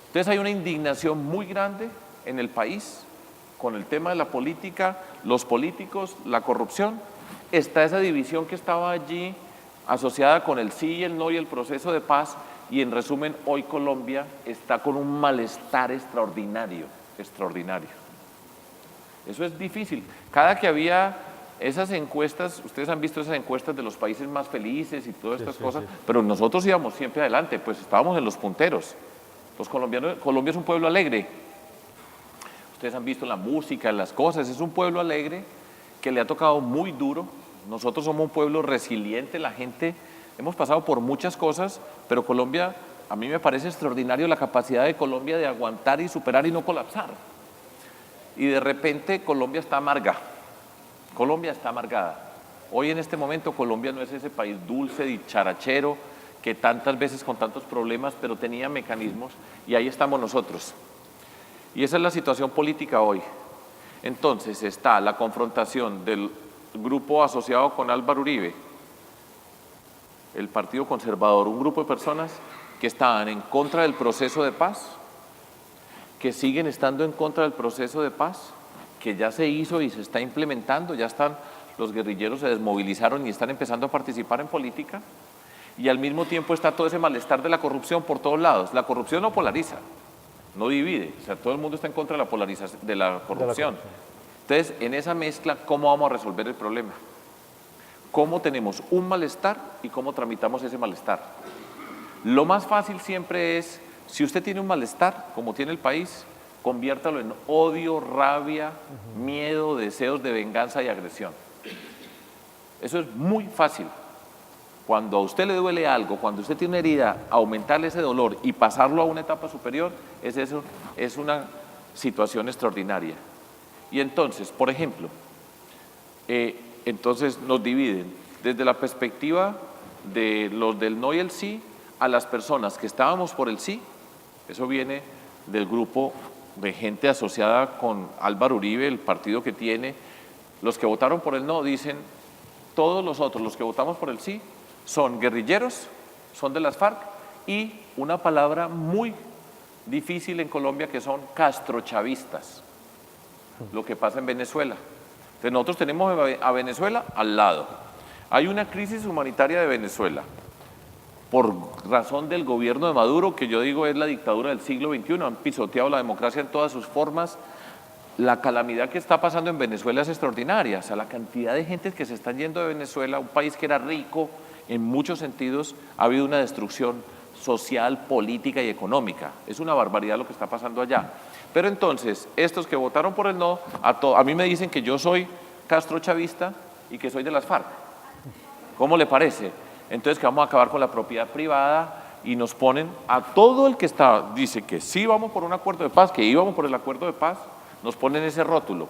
Entonces hay una indignación muy grande en el país con el tema de la política, los políticos, la corrupción. Está esa división que estaba allí asociada con el sí y el no y el proceso de paz, y en resumen hoy Colombia está con un malestar extraordinario, extraordinario. Eso es difícil. Cada que había esas encuestas, ustedes han visto esas encuestas de los países más felices y todas estas cosas, pero nosotros íbamos siempre adelante, pues estábamos en los punteros. Los colombianos, Colombia es un pueblo alegre. Ustedes han visto la música, las cosas, es un pueblo alegre que le ha tocado muy duro Nosotros somos un pueblo resiliente, la gente, hemos pasado por muchas cosas, pero Colombia, a mí me parece extraordinario la capacidad de Colombia de aguantar y superar y no colapsar. Y de repente Colombia está amarga, Colombia está amargada. Hoy en este momento Colombia no es ese país dulce, dicharachero, que tantas veces con tantos problemas, pero tenía mecanismos, y ahí estamos nosotros. Y esa es la situación política hoy. Entonces está la confrontación del grupo asociado con Álvaro Uribe, el Partido Conservador, un grupo de personas que estaban en contra del proceso de paz, que siguen estando en contra del proceso de paz, que ya se hizo y se está implementando, ya están, los guerrilleros se desmovilizaron y están empezando a participar en política, y al mismo tiempo está todo ese malestar de la corrupción por todos lados. La corrupción no polariza, no divide, o sea, todo el mundo está en contra de la polarización, de la corrupción. Entonces, en esa mezcla, ¿cómo vamos a resolver el problema? ¿Cómo tenemos un malestar y cómo tramitamos ese malestar? Lo más fácil siempre es, si usted tiene un malestar, como tiene el país, conviértalo en odio, rabia, miedo, deseos de venganza y agresión. Eso es muy fácil. Cuando a usted le duele algo, cuando usted tiene una herida, aumentarle ese dolor y pasarlo a una etapa superior, es una situación extraordinaria. Y entonces, por ejemplo, entonces nos dividen desde la perspectiva de los del no y el sí, a las personas que estábamos por el sí. Eso viene del grupo de gente asociada con Álvaro Uribe, el partido que tiene. Los que votaron por el no dicen, todos los otros, los que votamos por el sí, son guerrilleros, son de las FARC, y una palabra muy difícil en Colombia, que son castrochavistas, lo que pasa en Venezuela. Entonces nosotros tenemos a Venezuela al lado. Hay una crisis humanitaria de Venezuela por razón del gobierno de Maduro, que yo digo es la dictadura del siglo XXI, han pisoteado la democracia en todas sus formas. La calamidad que está pasando en Venezuela es extraordinaria, o sea, la cantidad de gente que se están yendo de Venezuela, un país que era rico en muchos sentidos, ha habido una destrucción social, política y económica. Es una barbaridad lo que está pasando allá. Pero entonces, estos que votaron por el no, a mí me dicen que yo soy castrochavista y que soy de las FARC. ¿Cómo le parece? Entonces que vamos a acabar con la propiedad privada, y nos ponen a todo el que dice que sí vamos por un acuerdo de paz, que íbamos por el acuerdo de paz, nos ponen ese rótulo.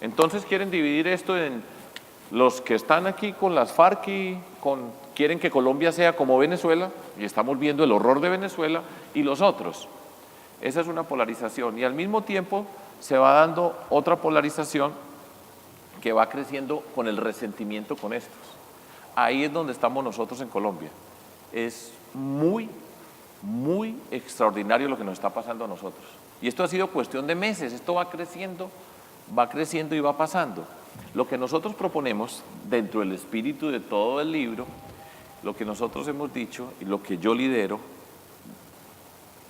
Entonces quieren dividir esto en los que están aquí con las FARC y quieren que Colombia sea como Venezuela, y estamos viendo el horror de Venezuela, y los otros. Esa es una polarización, y al mismo tiempo se va dando otra polarización que va creciendo con el resentimiento con estos. Ahí es donde estamos nosotros en Colombia. Es muy, muy extraordinario lo que nos está pasando a nosotros. Y esto ha sido cuestión de meses, esto va creciendo y va pasando. Lo que nosotros proponemos dentro del espíritu de todo el libro, lo que nosotros hemos dicho y lo que yo lidero,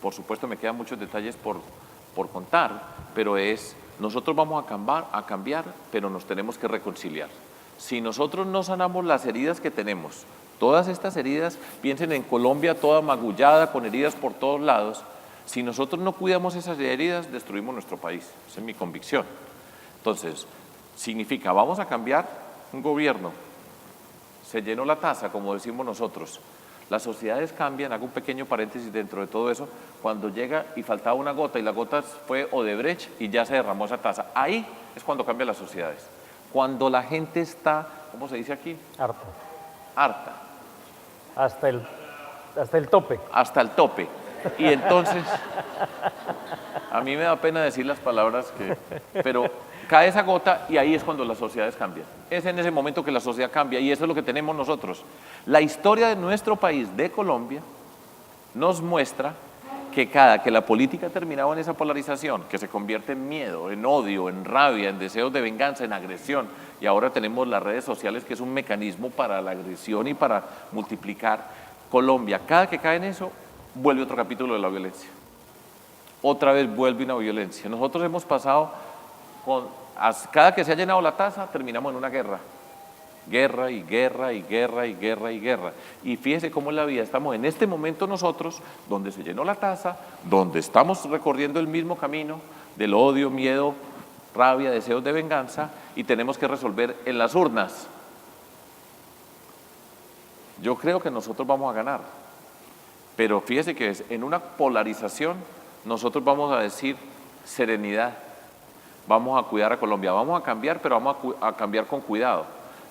por supuesto me quedan muchos detalles por contar, pero nosotros vamos a cambiar, pero nos tenemos que reconciliar. Si nosotros no sanamos las heridas que tenemos, todas estas heridas, piensen en Colombia toda magullada, con heridas por todos lados, si nosotros no cuidamos esas heridas, destruimos nuestro país. Esa es mi convicción. Entonces, significa, vamos a cambiar un gobierno, se llenó la taza, como decimos nosotros. Las sociedades cambian, hago un pequeño paréntesis dentro de todo eso, cuando llega y faltaba una gota y la gota fue Odebrecht y ya se derramó esa taza. Ahí es cuando cambian las sociedades. Cuando la gente está, ¿cómo se dice aquí? Harta. Harta. Hasta el tope. Hasta el tope. Y entonces, a mí me da pena decir las palabras pero cae esa gota y ahí es cuando las sociedades cambian. Es en ese momento que la sociedad cambia, y eso es lo que tenemos nosotros. La historia de nuestro país, de Colombia, nos muestra que cada que la política ha terminado en esa polarización, que se convierte en miedo, en odio, en rabia, en deseos de venganza, en agresión, y ahora tenemos las redes sociales, que es un mecanismo para la agresión y para multiplicar. Colombia, cada que cae en eso, vuelve otro capítulo de la violencia. Otra vez vuelve una violencia. Nosotros hemos pasado cada que se ha llenado la taza, terminamos en una guerra. Guerra y guerra y guerra y guerra y guerra. Y fíjese cómo es la vida. Estamos en este momento nosotros, donde se llenó la taza, donde estamos recorriendo el mismo camino del odio, miedo, rabia, deseos de venganza, y tenemos que resolver en las urnas Yo creo que nosotros vamos a ganar, pero fíjese que en una polarización nosotros vamos a decir serenidad, vamos a cuidar a Colombia, vamos a cambiar, pero vamos a cambiar con cuidado,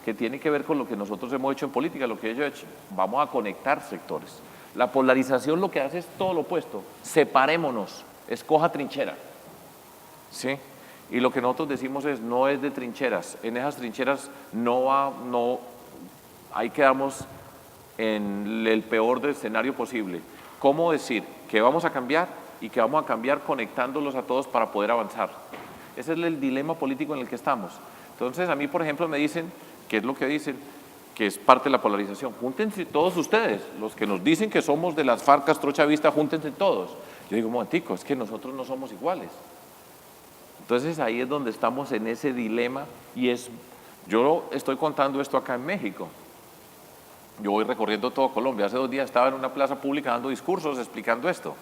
que tiene que ver con lo que nosotros hemos hecho en política, lo que yo he hecho, vamos a conectar sectores. La polarización lo que hace es todo lo opuesto, separémonos, escoja trinchera, ¿sí? Y lo que nosotros decimos es, no es de trincheras, en esas trincheras ahí quedamos en el peor del escenario posible. ¿Cómo decir que vamos a cambiar y que vamos a cambiar conectándolos a todos para poder avanzar? Ese es el dilema político en el que estamos. Entonces a mí, por ejemplo, me dicen, ¿qué es lo que dicen? Que es parte de la polarización. Júntense todos ustedes, los que nos dicen que somos de las FARC castrochavistas, júntense todos. Yo digo, un momentico, es que nosotros no somos iguales. Entonces ahí es donde estamos en ese dilema y yo estoy contando esto acá en México. Yo voy recorriendo todo Colombia. Hace 2 días estaba en una plaza pública dando discursos explicando esto.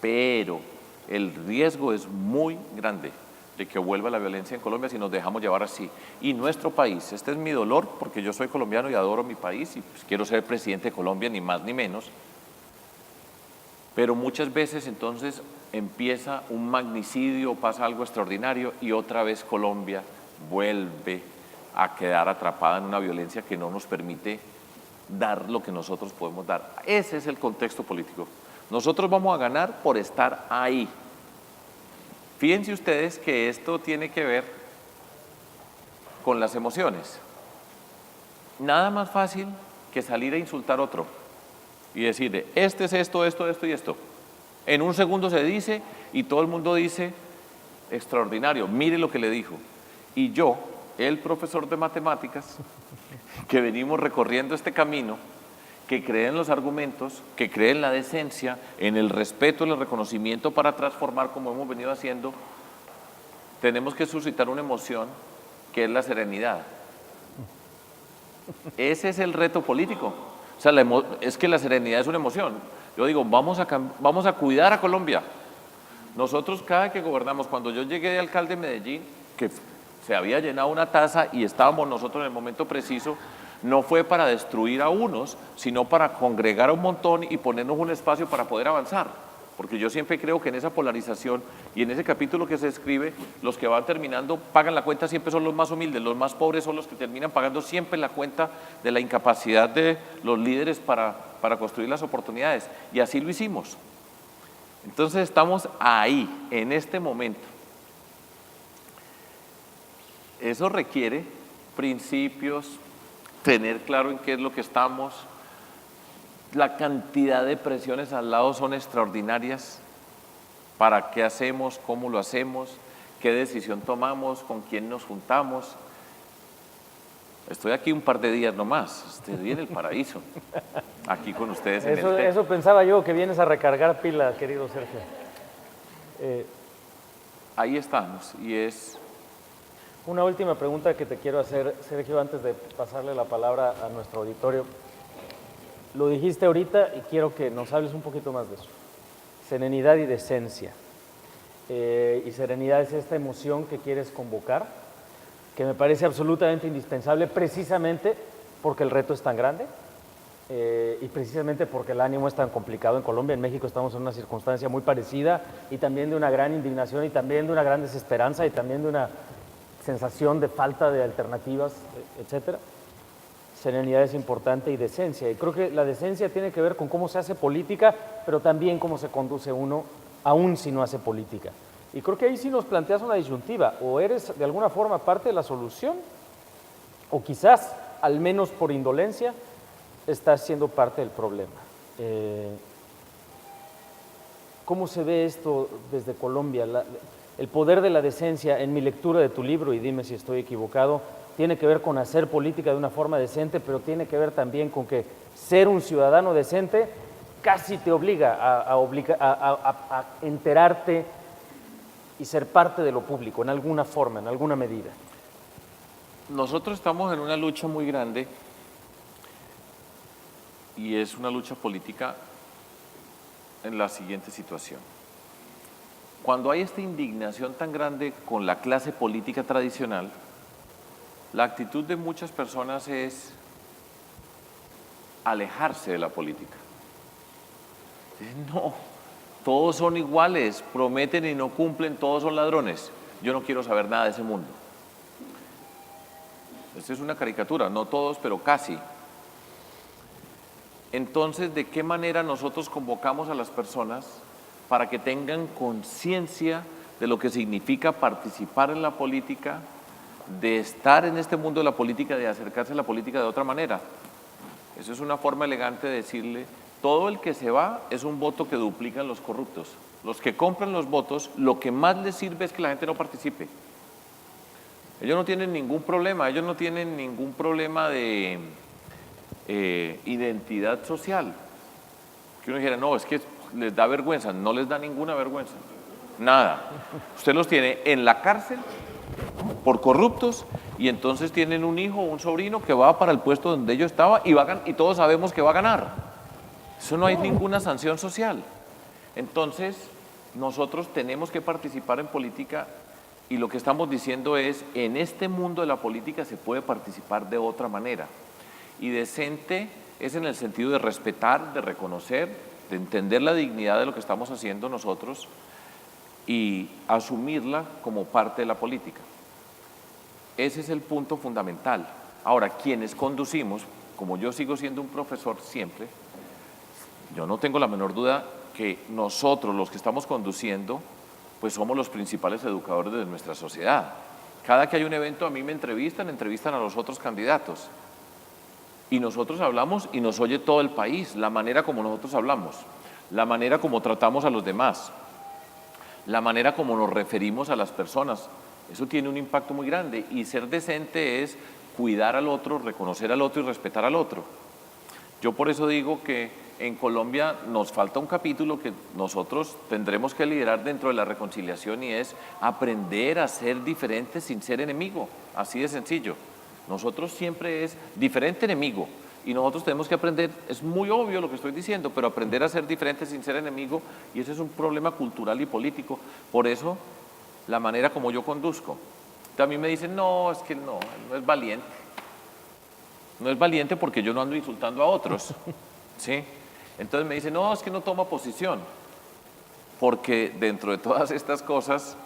Pero el riesgo es muy grande de que vuelva la violencia en Colombia si nos dejamos llevar así. Y nuestro país, este es mi dolor porque yo soy colombiano y adoro mi país y pues quiero ser presidente de Colombia, ni más ni menos. Pero muchas veces entonces empieza un magnicidio, pasa algo extraordinario y otra vez Colombia vuelve a quedar atrapada en una violencia que no nos permite dar lo que nosotros podemos dar. Ese es el contexto político. Nosotros vamos a ganar por estar ahí. Fíjense ustedes que esto tiene que ver con las emociones. Nada más fácil que salir a insultar a otro y decirle, este es esto, esto, esto y esto. En un segundo se dice y todo el mundo dice, extraordinario, mire lo que le dijo. Y yo, el profesor de matemáticas, que venimos recorriendo este camino, que cree en los argumentos, que cree en la decencia, en el respeto, en el reconocimiento para transformar como hemos venido haciendo, tenemos que suscitar una emoción que es la serenidad. Ese es el reto político. O sea, es que la serenidad es una emoción. Yo digo, vamos a cuidar a Colombia. Nosotros cada vez que gobernamos, cuando yo llegué de alcalde de Medellín, que se había llenado una taza y estábamos nosotros en el momento preciso, no fue para destruir a unos, sino para congregar a un montón y ponernos un espacio para poder avanzar. Porque yo siempre creo que en esa polarización y en ese capítulo que se escribe, los que van terminando pagan la cuenta siempre son los más humildes, los más pobres son los que terminan pagando siempre la cuenta de la incapacidad de los líderes para construir las oportunidades. Y así lo hicimos. Entonces estamos ahí, en este momento. Eso requiere principios, tener claro en qué es lo que estamos. La cantidad de presiones al lado son extraordinarias. ¿Para qué hacemos? ¿Cómo lo hacemos? ¿Qué decisión tomamos? ¿Con quién nos juntamos? Estoy aquí un par de días nomás, estoy en el paraíso, aquí con ustedes en el TEC. Eso pensaba yo, que vienes a recargar pila, querido Sergio. Ahí estamos, y es... Una última pregunta que te quiero hacer, Sergio, antes de pasarle la palabra a nuestro auditorio. Lo dijiste ahorita y quiero que nos hables un poquito más de eso. Serenidad y decencia. Y serenidad es esta emoción que quieres convocar, que me parece absolutamente indispensable precisamente porque el reto es tan grande y precisamente porque el ánimo es tan complicado en Colombia. En México estamos en una circunstancia muy parecida y también de una gran indignación y también de una gran desesperanza y también de una sensación de falta de alternativas, etcétera. Serenidad es importante y decencia. Y creo que la decencia tiene que ver con cómo se hace política, pero también cómo se conduce uno, aún si no hace política. Y creo que ahí sí nos planteas una disyuntiva. O eres de alguna forma parte de la solución, o quizás, al menos por indolencia, estás siendo parte del problema. ¿Cómo se ve esto desde Colombia? El poder de la decencia, en mi lectura de tu libro, y dime si estoy equivocado, tiene que ver con hacer política de una forma decente, pero tiene que ver también con que ser un ciudadano decente casi te obliga a enterarte y ser parte de lo público, en alguna forma, en alguna medida. Nosotros estamos en una lucha muy grande y es una lucha política en la siguiente situación. Cuando hay esta indignación tan grande con la clase política tradicional, la actitud de muchas personas es alejarse de la política. No, todos son iguales, prometen y no cumplen, todos son ladrones. Yo no quiero saber nada de ese mundo. Esta es una caricatura, no todos, pero casi. Entonces, ¿de qué manera nosotros convocamos a las personas para que tengan conciencia de lo que significa participar en la política, de estar en este mundo de la política, de acercarse a la política de otra manera? Eso es una forma elegante de decirle, todo el que se va es un voto que duplican los corruptos. Los que compran los votos, lo que más les sirve es que la gente no participe. Ellos no tienen ningún problema, ellos no tienen ningún problema de identidad social. Que uno dijera, no, es que les da vergüenza, no les da ninguna vergüenza, nada. Usted los tiene en la cárcel por corruptos y entonces tienen un hijo o un sobrino que va para el puesto donde ellos estaban y todos sabemos que va a ganar. Eso no hay ninguna sanción social. Entonces, nosotros tenemos que participar en política. Y lo que estamos diciendo es, en este mundo de la política se puede participar de otra manera. Y decente es en el sentido de respetar, de reconocer, de entender la dignidad de lo que estamos haciendo nosotros y asumirla como parte de la política. Ese es el punto fundamental. Ahora, quienes conducimos, como yo sigo siendo un profesor siempre, yo no tengo la menor duda que nosotros, los que estamos conduciendo, pues somos los principales educadores de nuestra sociedad. Cada que hay un evento a mí me entrevistan a los otros candidatos. Y nosotros hablamos y nos oye todo el país, la manera como nosotros hablamos, la manera como tratamos a los demás, la manera como nos referimos a las personas. Eso tiene un impacto muy grande y ser decente es cuidar al otro, reconocer al otro y respetar al otro. Yo por eso digo que en Colombia nos falta un capítulo que nosotros tendremos que liderar dentro de la reconciliación y es aprender a ser diferentes sin ser enemigo, así de sencillo. Nosotros siempre es diferente enemigo y nosotros tenemos que aprender, es muy obvio lo que estoy diciendo, pero aprender a ser diferentes sin ser enemigo y ese es un problema cultural y político. Por eso, la manera como yo conduzco. También me dicen, no, es que no es valiente. No es valiente porque yo no ando insultando a otros, ¿sí? Entonces me dicen, no, es que no toma posición, porque dentro de todas estas cosas,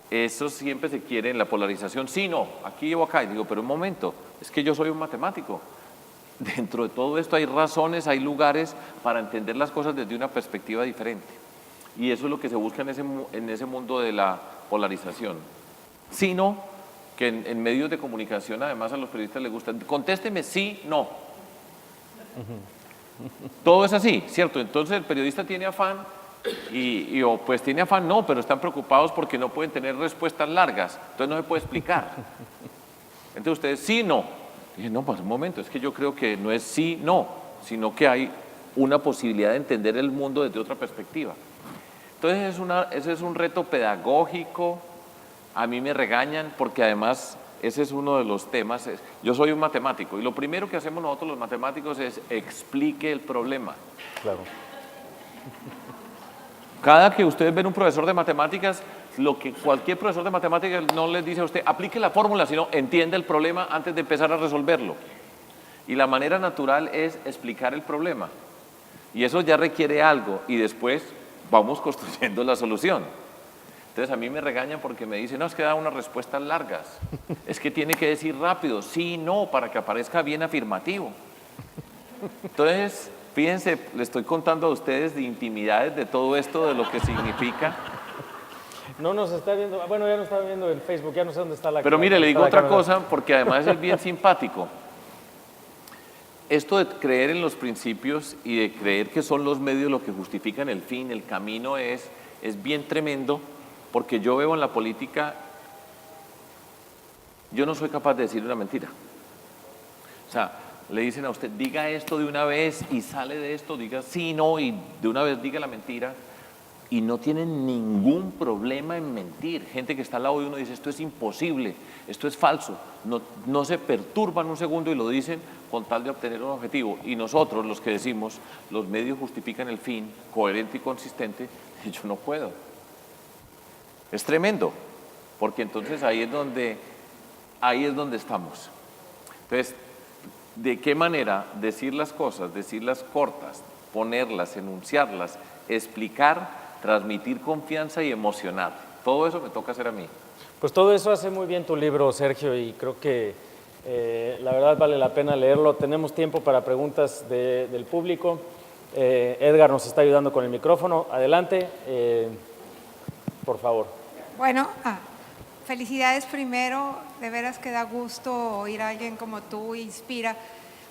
eso siempre se quiere en la polarización, sí, no, aquí o acá, y digo, pero un momento, es que yo soy un matemático, dentro de todo esto hay razones, hay lugares para entender las cosas desde una perspectiva diferente, y eso es lo que se busca en ese mundo de la polarización, sino que en medios de comunicación, además a los periodistas les gusta, contésteme sí, no. Todo es así, ¿cierto? Entonces el periodista tiene afán o pues tiene afán, no, pero están preocupados porque no pueden tener respuestas largas, entonces no se puede explicar. Entonces ustedes, sí, no. Y dije, no, pues un momento, es que yo creo que no es sí, no, sino que hay una posibilidad de entender el mundo desde otra perspectiva. Entonces ese es un reto pedagógico, a mí me regañan porque además ese es uno de los temas. Yo soy un matemático y lo primero que hacemos nosotros los matemáticos es explique el problema. Claro. Cada que ustedes ven un profesor de matemáticas, lo que cualquier profesor de matemáticas no les dice a usted, aplique la fórmula, sino entiende el problema antes de empezar a resolverlo. Y la manera natural es explicar el problema. Y eso ya requiere algo y después vamos construyendo la solución. Entonces a mí me regañan porque me dicen, no, es que da unas respuestas largas, es que tiene que decir rápido, sí, no, para que aparezca bien afirmativo. Entonces, fíjense, le estoy contando a ustedes de intimidades de todo esto, de lo que significa. No nos está viendo, bueno, ya nos está viendo en Facebook, ya no sé dónde está la cámara. Pero mire, le digo otra cosa, porque además es bien simpático. Esto de creer en los principios y de creer que son los medios lo que justifican el fin, el camino es bien tremendo. Porque yo veo en la política, yo no soy capaz de decir una mentira. O sea, le dicen a usted, diga esto de una vez y sale de esto, diga sí, no, y de una vez diga la mentira. Y no tienen ningún problema en mentir. Gente que está al lado de uno dice, esto es imposible, esto es falso. No se perturban un segundo y lo dicen con tal de obtener un objetivo. Y nosotros, los que decimos, los medios justifican el fin, coherente y consistente, yo no puedo. Es tremendo, porque entonces ahí es donde estamos. Entonces, de qué manera decir las cosas, decirlas cortas, ponerlas, enunciarlas, explicar, transmitir confianza y emocionar. Todo eso me toca hacer a mí. Pues todo eso hace muy bien tu libro, Sergio, y creo que la verdad vale la pena leerlo. Tenemos tiempo para preguntas del público. Edgar nos está ayudando con el micrófono. Adelante, por favor. Bueno, felicidades primero, de veras que da gusto oír a alguien como tú, inspira.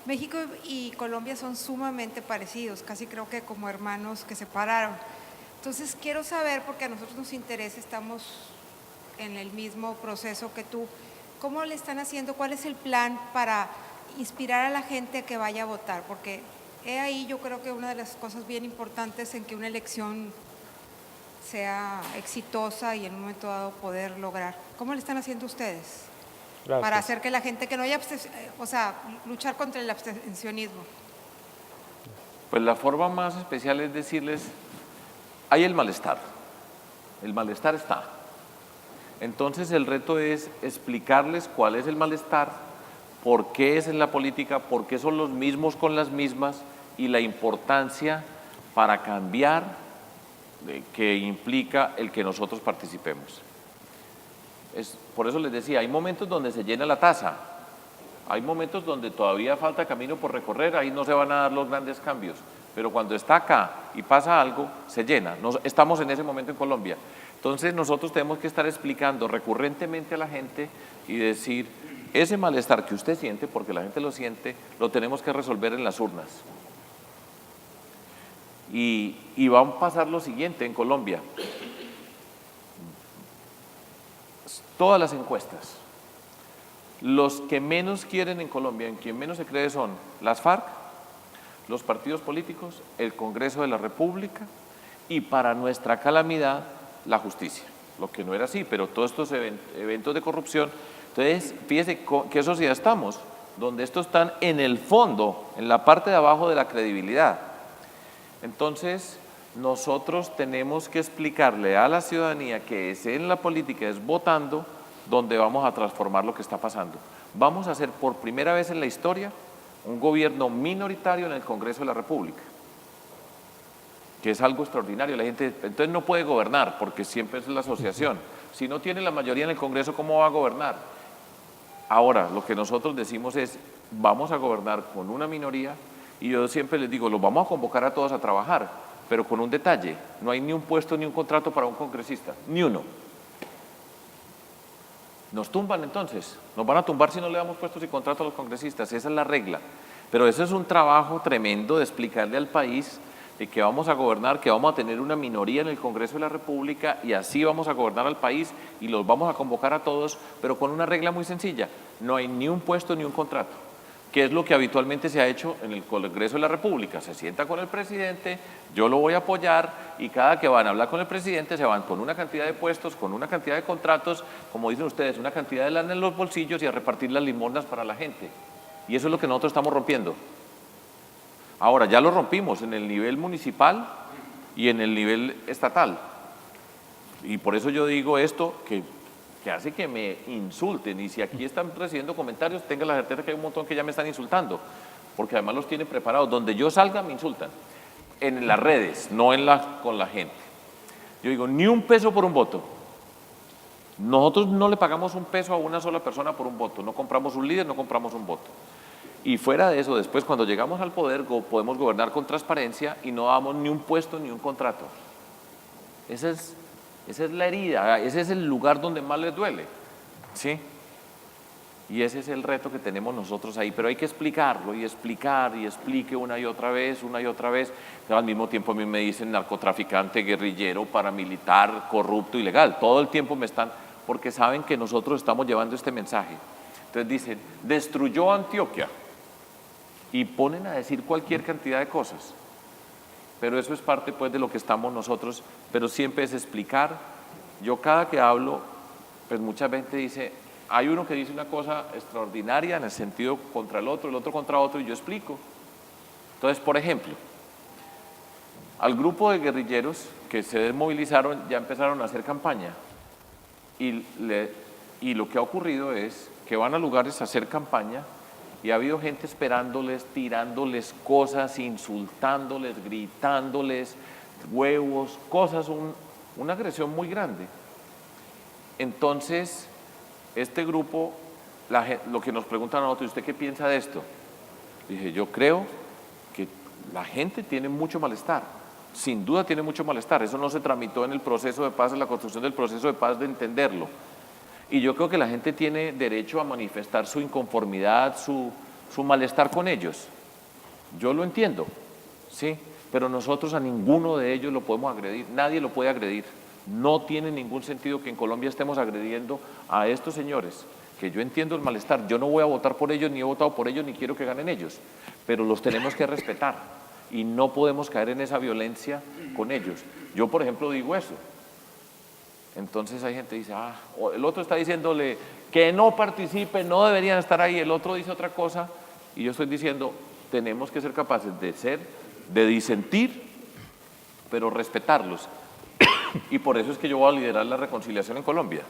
México y Colombia son sumamente parecidos, casi creo que como hermanos que se separaron. Entonces quiero saber, porque a nosotros nos interesa, estamos en el mismo proceso que tú, ¿cómo le están haciendo? ¿Cuál es el plan para inspirar a la gente a que vaya a votar? Porque ahí yo creo que una de las cosas bien importantes en que una elección sea exitosa y en un momento dado poder lograr. ¿Cómo le están haciendo ustedes? Gracias. Para hacer que la gente que no haya, luchar contra el abstencionismo. Pues la forma más especial es decirles, hay el malestar está. Entonces el reto es explicarles cuál es el malestar, por qué es en la política, por qué son los mismos con las mismas y la importancia para cambiar que implica el que nosotros participemos. Por eso les decía, hay momentos donde se llena la taza, hay momentos donde todavía falta camino por recorrer, ahí no se van a dar los grandes cambios, pero cuando está acá y pasa algo, se llena. Estamos en ese momento en Colombia. Entonces nosotros tenemos que estar explicando recurrentemente a la gente y decir, ese malestar que usted siente, porque la gente lo siente, lo tenemos que resolver en las urnas. Y va a pasar lo siguiente en Colombia. Todas las encuestas, los que menos quieren en Colombia, en quien menos se cree son las FARC, los partidos políticos, el Congreso de la República y, para nuestra calamidad, la justicia. Lo que no era así, pero todos estos eventos de corrupción. Entonces, fíjese qué sociedad estamos, donde estos están en el fondo, en la parte de abajo de la credibilidad. Entonces, nosotros tenemos que explicarle a la ciudadanía que es en la política, es votando, donde vamos a transformar lo que está pasando. Vamos a hacer por primera vez en la historia un gobierno minoritario en el Congreso de la República, que es algo extraordinario. La gente entonces no puede gobernar porque siempre es la asociación. Si no tiene la mayoría en el Congreso, ¿cómo va a gobernar? Ahora, lo que nosotros decimos es, vamos a gobernar con una minoría, y yo siempre les digo, los vamos a convocar a todos a trabajar, pero con un detalle, no hay ni un puesto ni un contrato para un congresista, ni uno. Nos tumban entonces, nos van a tumbar si no le damos puestos y contratos a los congresistas, esa es la regla. Pero ese es un trabajo tremendo de explicarle al país de que vamos a gobernar, que vamos a tener una minoría en el Congreso de la República y así vamos a gobernar al país y los vamos a convocar a todos, pero con una regla muy sencilla, no hay ni un puesto ni un contrato, que es lo que habitualmente se ha hecho en el Congreso de la República. Se sienta con el presidente, yo lo voy a apoyar y cada que van a hablar con el presidente se van con una cantidad de puestos, con una cantidad de contratos, como dicen ustedes, una cantidad de lana en los bolsillos y a repartir las limosnas para la gente. Y eso es lo que nosotros estamos rompiendo. Ahora, ya lo rompimos en el nivel municipal y en el nivel estatal. Y por eso yo digo esto, que hace que me insulten. Y si aquí están recibiendo comentarios, tengan la certeza que hay un montón que ya me están insultando, porque además los tienen preparados. Donde yo salga me insultan. En las redes, no con la gente. Yo digo, ni un peso por un voto. Nosotros no le pagamos un peso a una sola persona por un voto. No compramos un líder, no compramos un voto. Y fuera de eso, después cuando llegamos al poder podemos gobernar con transparencia y no damos ni un puesto ni un contrato. Esa es la herida, ese es el lugar donde más les duele, ¿sí? Y ese es el reto que tenemos nosotros ahí, pero hay que explicarlo y explicar y explique una y otra vez. Pero al mismo tiempo a mí me dicen narcotraficante, guerrillero, paramilitar, corrupto, ilegal. Todo el tiempo me están, porque saben que nosotros estamos llevando este mensaje. Entonces dicen, destruyó Antioquia. Y ponen a decir cualquier cantidad de cosas. Pero eso es parte pues de lo que estamos nosotros, pero siempre es explicar. Yo cada que hablo, pues mucha gente dice, hay uno que dice una cosa extraordinaria en el sentido contra el otro contra otro, y yo explico. Entonces, por ejemplo, al grupo de guerrilleros que se desmovilizaron ya empezaron a hacer campaña. Y lo que ha ocurrido es que van a lugares a hacer campaña y ha habido gente esperándoles, tirándoles cosas, insultándoles, gritándoles, huevos, cosas, una agresión muy grande. Entonces, este grupo, lo que nos preguntan a nosotros, ¿usted qué piensa de esto? Dije, yo creo que la gente tiene mucho malestar, sin duda tiene mucho malestar, eso no se tramitó en el proceso de paz, en la construcción del proceso de paz, de entenderlo. Y yo creo que la gente tiene derecho a manifestar su inconformidad, su malestar con ellos. Yo lo entiendo, ¿sí? Pero nosotros a ninguno de ellos lo podemos agredir, nadie lo puede agredir. No tiene ningún sentido que en Colombia estemos agrediendo a estos señores, que yo entiendo el malestar, yo no voy a votar por ellos, ni he votado por ellos, ni quiero que ganen ellos, pero los tenemos que respetar y no podemos caer en esa violencia con ellos. Yo, por ejemplo, digo eso. Entonces hay gente que dice, o el otro está diciéndole que no participe, no deberían estar ahí, el otro dice otra cosa, y yo estoy diciendo, tenemos que ser capaces de disentir, pero respetarlos. Y por eso es que yo voy a liderar la reconciliación en Colombia.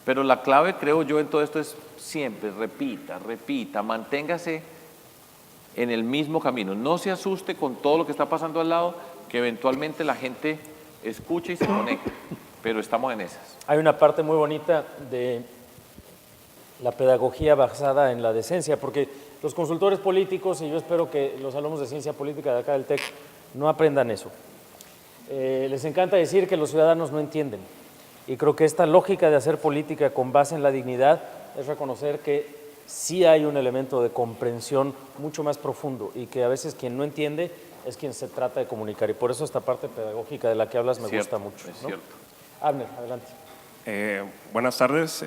Pero la clave, creo yo, en todo esto es siempre, repita, manténgase en el mismo camino. No se asuste con todo lo que está pasando al lado, que eventualmente la gente escuche y se conecte. Pero estamos en esas. Hay una parte muy bonita de la pedagogía basada en la decencia, porque los consultores políticos, y yo espero que los alumnos de ciencia política de acá del TEC no aprendan eso. Les encanta decir que los ciudadanos no entienden, y creo que esta lógica de hacer política con base en la dignidad es reconocer que sí hay un elemento de comprensión mucho más profundo y que a veces quien no entiende es quien se trata de comunicar, y por eso esta parte pedagógica de la que hablas me gusta mucho, ¿no? Cierto. Abner, adelante. Buenas tardes,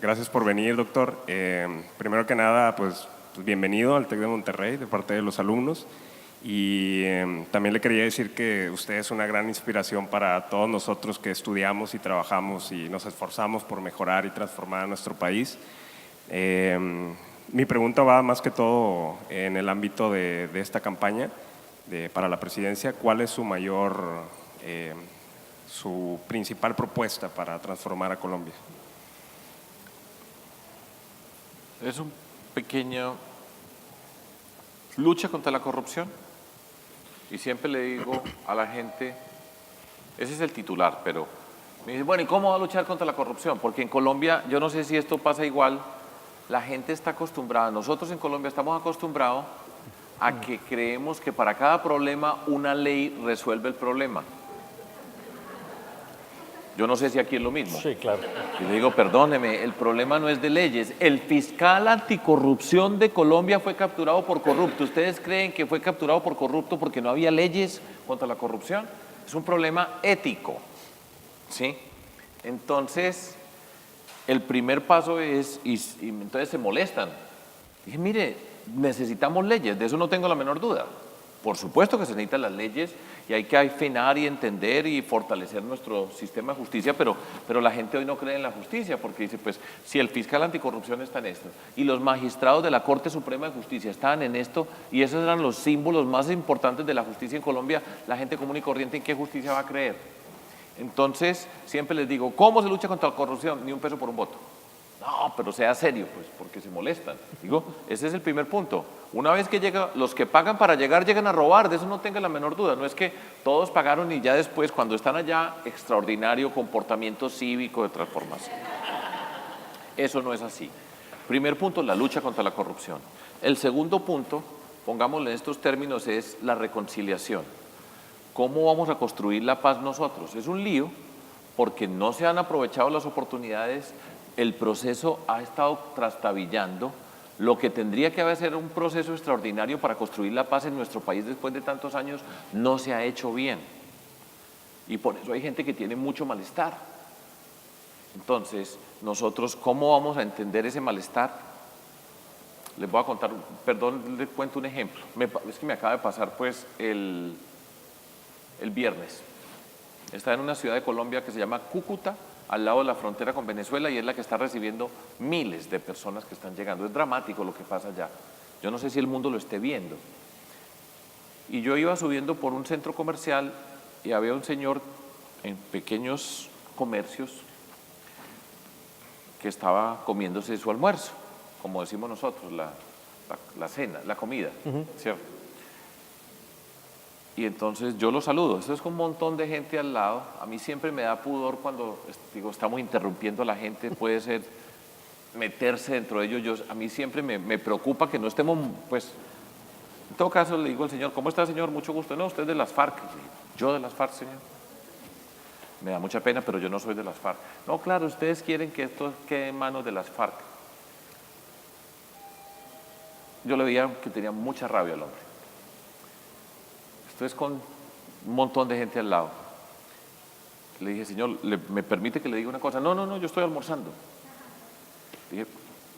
gracias por venir, doctor. Primero que nada, pues bienvenido al TEC de Monterrey de parte de los alumnos, y también le quería decir que usted es una gran inspiración para todos nosotros que estudiamos y trabajamos y nos esforzamos por mejorar y transformar a nuestro país. Mi pregunta va más que todo en el ámbito de esta campaña para la presidencia. ¿Cuál es su principal propuesta para transformar a Colombia? Es un pequeño lucha contra la corrupción. Y siempre le digo a la gente, ese es el titular, pero me dice, bueno, ¿y cómo va a luchar contra la corrupción? Porque en Colombia, yo no sé si esto pasa igual, la gente está acostumbrada, nosotros en Colombia estamos acostumbrados a que creemos que para cada problema una ley resuelve el problema. Yo no sé si aquí es lo mismo. Sí, claro. Y le digo, perdóneme, el problema no es de leyes. El fiscal anticorrupción de Colombia fue capturado por corrupto. ¿Ustedes creen que fue capturado por corrupto porque no había leyes contra la corrupción? Es un problema ético, ¿sí? Entonces, el primer paso es, y entonces se molestan. Dije, mire, necesitamos leyes, de eso no tengo la menor duda. Por supuesto que se necesitan las leyes y hay que afinar y entender y fortalecer nuestro sistema de justicia, pero la gente hoy no cree en la justicia porque dice, pues, si el fiscal anticorrupción está en esto y los magistrados de la Corte Suprema de Justicia estaban en esto y esos eran los símbolos más importantes de la justicia en Colombia, la gente común y corriente, ¿en qué justicia va a creer? Entonces, siempre les digo, ¿cómo se lucha contra la corrupción? Ni un peso por un voto. No, pero sea serio, pues, porque se molestan. Digo, ese es el primer punto. Una vez que llega, los que pagan para llegar, llegan a robar, de eso no tenga la menor duda. No es que todos pagaron y ya después, cuando están allá, extraordinario comportamiento cívico de transformación. Eso no es así. Primer punto, la lucha contra la corrupción. El segundo punto, pongámosle en estos términos, es la reconciliación. ¿Cómo vamos a construir la paz nosotros? Es un lío porque no se han aprovechado las oportunidades. El proceso ha estado trastabillando lo que tendría que ser un proceso extraordinario para construir la paz en nuestro país después de tantos años, no se ha hecho bien. Y por eso hay gente que tiene mucho malestar. Entonces, nosotros, ¿cómo vamos a entender ese malestar? Les voy a contar, perdón, les cuento un ejemplo. Es que me acaba de pasar pues el viernes. Está en una ciudad de Colombia que se llama Cúcuta, al lado de la frontera con Venezuela, y es la que está recibiendo miles de personas que están llegando. Es dramático lo que pasa allá. Yo no sé si el mundo lo esté viendo. Y yo iba subiendo por un centro comercial y había un señor en pequeños comercios que estaba comiéndose su almuerzo, como decimos nosotros, la cena, la comida, ¿cierto? Y entonces yo lo saludo, eso es con un montón de gente al lado. A mí siempre me da pudor cuando digo, estamos interrumpiendo a la gente, puede ser meterse dentro de ellos. A mí siempre me preocupa que no estemos, pues, en todo caso le digo al señor, ¿cómo está, señor? Mucho gusto. No, usted es de las FARC. Yo de las FARC, señor. Me da mucha pena, pero yo no soy de las FARC. No, claro, ustedes quieren que esto quede en manos de las FARC. Yo le veía que tenía mucha rabia al hombre. Esto es con un montón de gente al lado. Le dije, señor, ¿me permite que le diga una cosa? No, no, no, yo estoy almorzando. Le dije,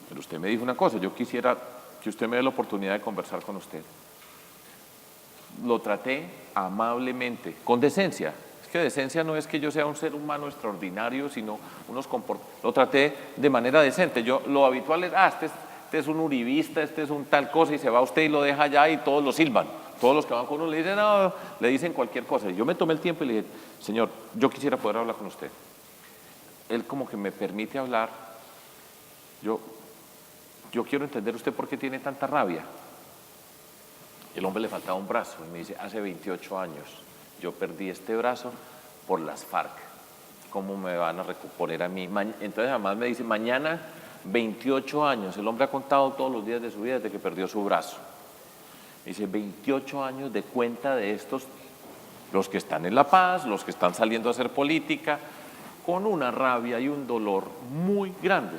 pero usted me dijo una cosa, yo quisiera que usted me dé la oportunidad de conversar con usted. Lo traté amablemente, con decencia. Es que decencia no es que yo sea un ser humano extraordinario, sino unos comportamientos. Lo traté de manera decente. Lo habitual es, este es un uribista, este es un tal cosa, y se va usted y lo deja allá y todos lo silban. Todos los que van con uno le dicen, no, le dicen cualquier cosa. Y yo me tomé el tiempo y le dije, señor, yo quisiera poder hablar con usted. Él como que me permite hablar. Yo quiero entender usted por qué tiene tanta rabia. El hombre le faltaba un brazo y me dice, hace 28 años yo perdí este brazo por las FARC. ¿Cómo me van a recuperar a mí? Entonces además me dice, mañana 28 años. El hombre ha contado todos los días de su vida desde que perdió su brazo. Dice, 28 años de cuenta de estos, los que están en La Paz, los que están saliendo a hacer política, con una rabia y un dolor muy grande.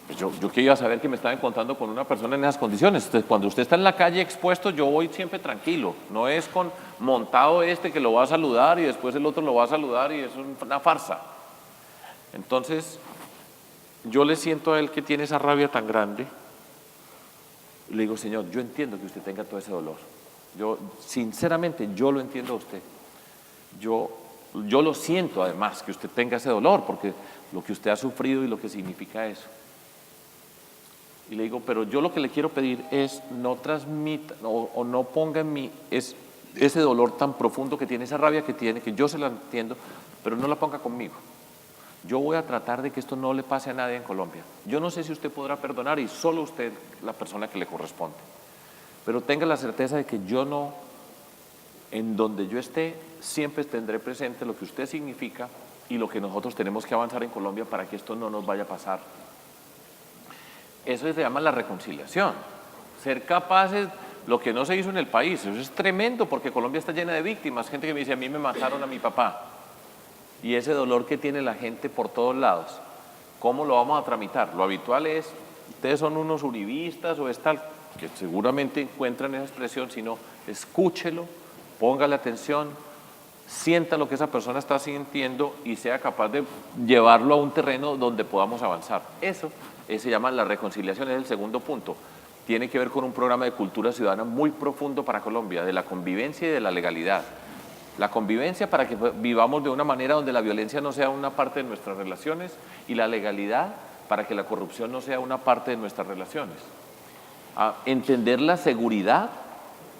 Pues yo que iba a saber que me estaba encontrando con una persona en esas condiciones. Entonces, cuando usted está en la calle expuesto, yo voy siempre tranquilo. No es con montado que lo va a saludar y después el otro lo va a saludar y es una farsa. Entonces, yo le siento a él que tiene esa rabia tan grande. Le digo, señor, yo entiendo que usted tenga todo ese dolor. Sinceramente, yo lo entiendo a usted. Yo lo siento además, que usted tenga ese dolor, porque lo que usted ha sufrido y lo que significa eso. Y le digo, pero yo lo que le quiero pedir es no transmita o no ponga en mí ese dolor tan profundo que tiene, esa rabia que tiene, que yo se la entiendo, pero no la ponga conmigo. Yo voy a tratar de que esto no le pase a nadie en Colombia. Yo no sé si usted podrá perdonar y solo usted, la persona que le corresponde. Pero tenga la certeza de que yo no, en donde yo esté, siempre tendré presente lo que usted significa y lo que nosotros tenemos que avanzar en Colombia para que esto no nos vaya a pasar. Eso se llama la reconciliación. Ser capaces, lo que no se hizo en el país, eso es tremendo porque Colombia está llena de víctimas. Gente que me dice, a mí me mataron a mi papá. Y ese dolor que tiene la gente por todos lados, ¿cómo lo vamos a tramitar? Lo habitual es, ustedes son unos uribistas o es tal, que seguramente encuentran esa expresión, sino escúchelo, póngale atención, sienta lo que esa persona está sintiendo y sea capaz de llevarlo a un terreno donde podamos avanzar. Eso se llama la reconciliación, es el segundo punto. Tiene que ver con un programa de cultura ciudadana muy profundo para Colombia, de la convivencia y de la legalidad. La convivencia para que vivamos de una manera donde la violencia no sea una parte de nuestras relaciones y la legalidad para que la corrupción no sea una parte de nuestras relaciones. Entender la seguridad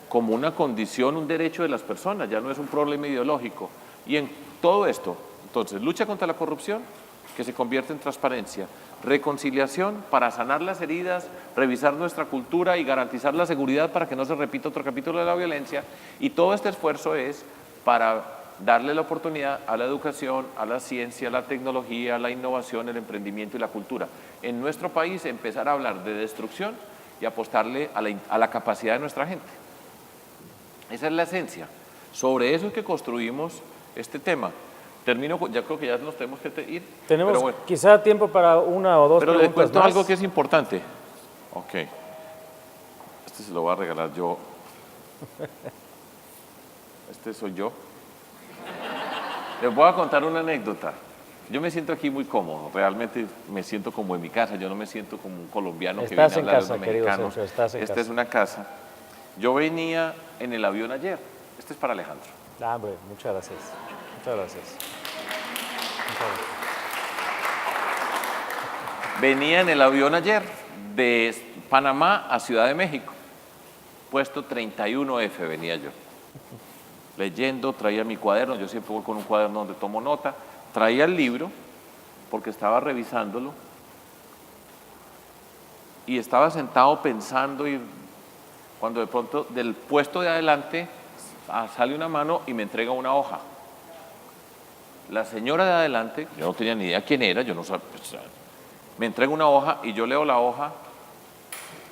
como una condición, un derecho de las personas, ya no es un problema ideológico. Y en todo esto, entonces, lucha contra la corrupción, que se convierte en transparencia, reconciliación para sanar las heridas, revisar nuestra cultura y garantizar la seguridad para que no se repita otro capítulo de la violencia, y todo este esfuerzo es para darle la oportunidad a la educación, a la ciencia, a la tecnología, a la innovación, el emprendimiento y la cultura. En nuestro país empezar a hablar de destrucción y apostarle a la capacidad de nuestra gente. Esa es la esencia. Sobre eso es que construimos este tema. Termino, ya creo que ya nos tenemos que ir. Tenemos pero bueno, quizá tiempo para una o dos pero preguntas le cuento más. algo que es importante. Ok. Este se lo voy a regalar yo. Este soy yo. Les voy a contar una anécdota. Yo me siento aquí muy cómodo, realmente me siento como en mi casa, yo no me siento como un colombiano que viene a hablar de un mexicano. Esta es una casa. Yo venía en el avión ayer. Este es para Alejandro. Hombre, muchas gracias. Muchas gracias. Venía en el avión ayer de Panamá a Ciudad de México. Puesto 31F venía yo. Leyendo, traía mi cuaderno, yo siempre voy con un cuaderno donde tomo nota. Traía el libro porque estaba revisándolo y estaba sentado pensando y cuando de pronto del puesto de adelante sale una mano y me entrega una hoja. La señora de adelante, yo no tenía ni idea quién era, yo no sabía, me entrega una hoja y yo leo la hoja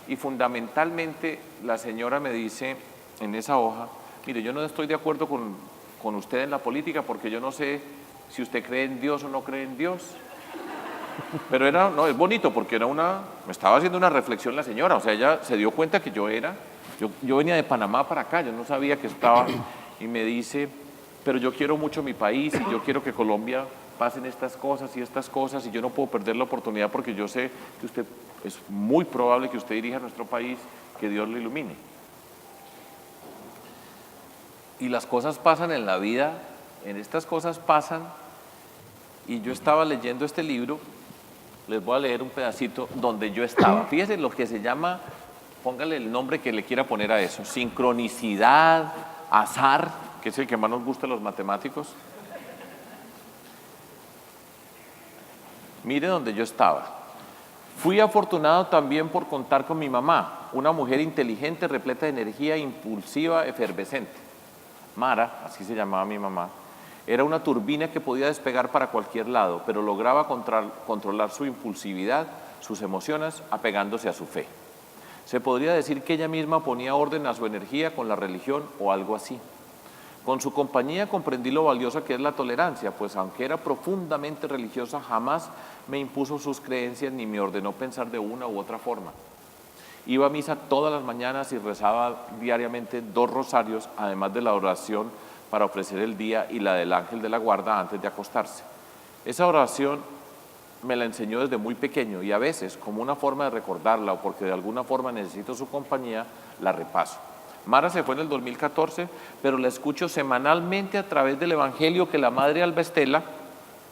y fundamentalmente la señora me dice en esa hoja, mire, yo no estoy de acuerdo con usted en la política porque yo no sé si usted cree en Dios o no cree en Dios. Pero era, no, es bonito porque era me estaba haciendo una reflexión la señora, o sea, ella se dio cuenta que yo venía de Panamá para acá, yo no sabía que estaba, y me dice, pero yo quiero mucho mi país y yo quiero que Colombia pasen estas cosas y yo no puedo perder la oportunidad porque yo sé que usted, es muy probable que usted dirija nuestro país, que Dios lo ilumine. Y las cosas pasan en la vida, en estas cosas pasan, y yo estaba leyendo este libro. Les voy a leer un pedacito donde yo estaba. Fíjense lo que se llama, póngale el nombre que le quiera poner a eso, sincronicidad, azar, que es el que más nos gusta a los matemáticos. Mire donde yo estaba. Fui afortunado también por contar con mi mamá, una mujer inteligente, repleta de energía, impulsiva, efervescente. Mara, así se llamaba mi mamá, era una turbina que podía despegar para cualquier lado, pero lograba controlar su impulsividad, sus emociones, apegándose a su fe. Se podría decir que ella misma ponía orden a su energía con la religión o algo así. Con su compañía comprendí lo valiosa que es la tolerancia, pues aunque era profundamente religiosa, jamás me impuso sus creencias ni me ordenó pensar de una u otra forma. Iba a misa todas las mañanas y rezaba diariamente 2 rosarios, además de la oración para ofrecer el día y la del ángel de la guarda antes de acostarse. Esa oración me la enseñó desde muy pequeño y a veces, como una forma de recordarla o porque de alguna forma necesito su compañía, la repaso. Mara se fue en el 2014, pero la escucho semanalmente a través del evangelio que la madre Alba Estela,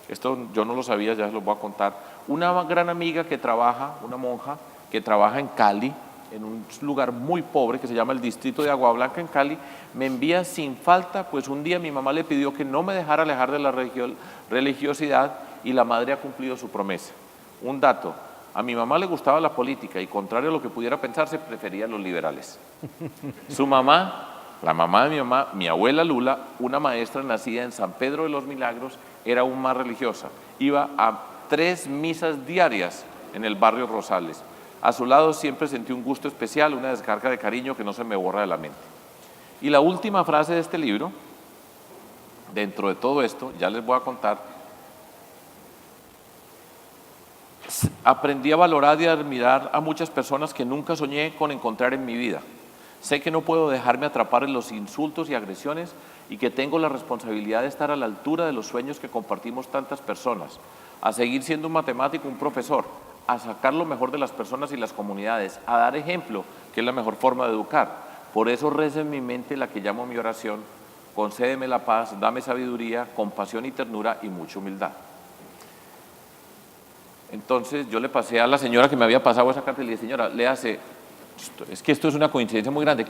esto yo no lo sabía, ya se lo voy a contar, una gran amiga que trabaja, una monja que trabaja en Cali, en un lugar muy pobre que se llama el distrito de Agua Blanca en Cali, me envía sin falta, pues un día mi mamá le pidió que no me dejara alejar de la religiosidad y la madre ha cumplido su promesa. Un dato, a mi mamá le gustaba la política y contrario a lo que pudiera pensarse, prefería a los liberales. Su mamá, la mamá de mi mamá, mi abuela Lula, una maestra nacida en San Pedro de los Milagros, era aún más religiosa. Iba a 3 misas diarias en el barrio Rosales. A su lado siempre sentí un gusto especial, una descarga de cariño que no se me borra de la mente. Y la última frase de este libro, dentro de todo esto, ya les voy a contar, aprendí a valorar y a admirar a muchas personas que nunca soñé con encontrar en mi vida. Sé que no puedo dejarme atrapar en los insultos y agresiones y que tengo la responsabilidad de estar a la altura de los sueños que compartimos tantas personas, a seguir siendo un matemático, un profesor, a sacar lo mejor de las personas y las comunidades, a dar ejemplo, que es la mejor forma de educar. Por eso rezo en mi mente la que llamo mi oración: concédeme la paz, dame sabiduría, compasión y ternura y mucha humildad. Entonces yo le pasé a la señora que me había pasado esa carta y le dije, señora, léase, es que esto es una coincidencia muy grande.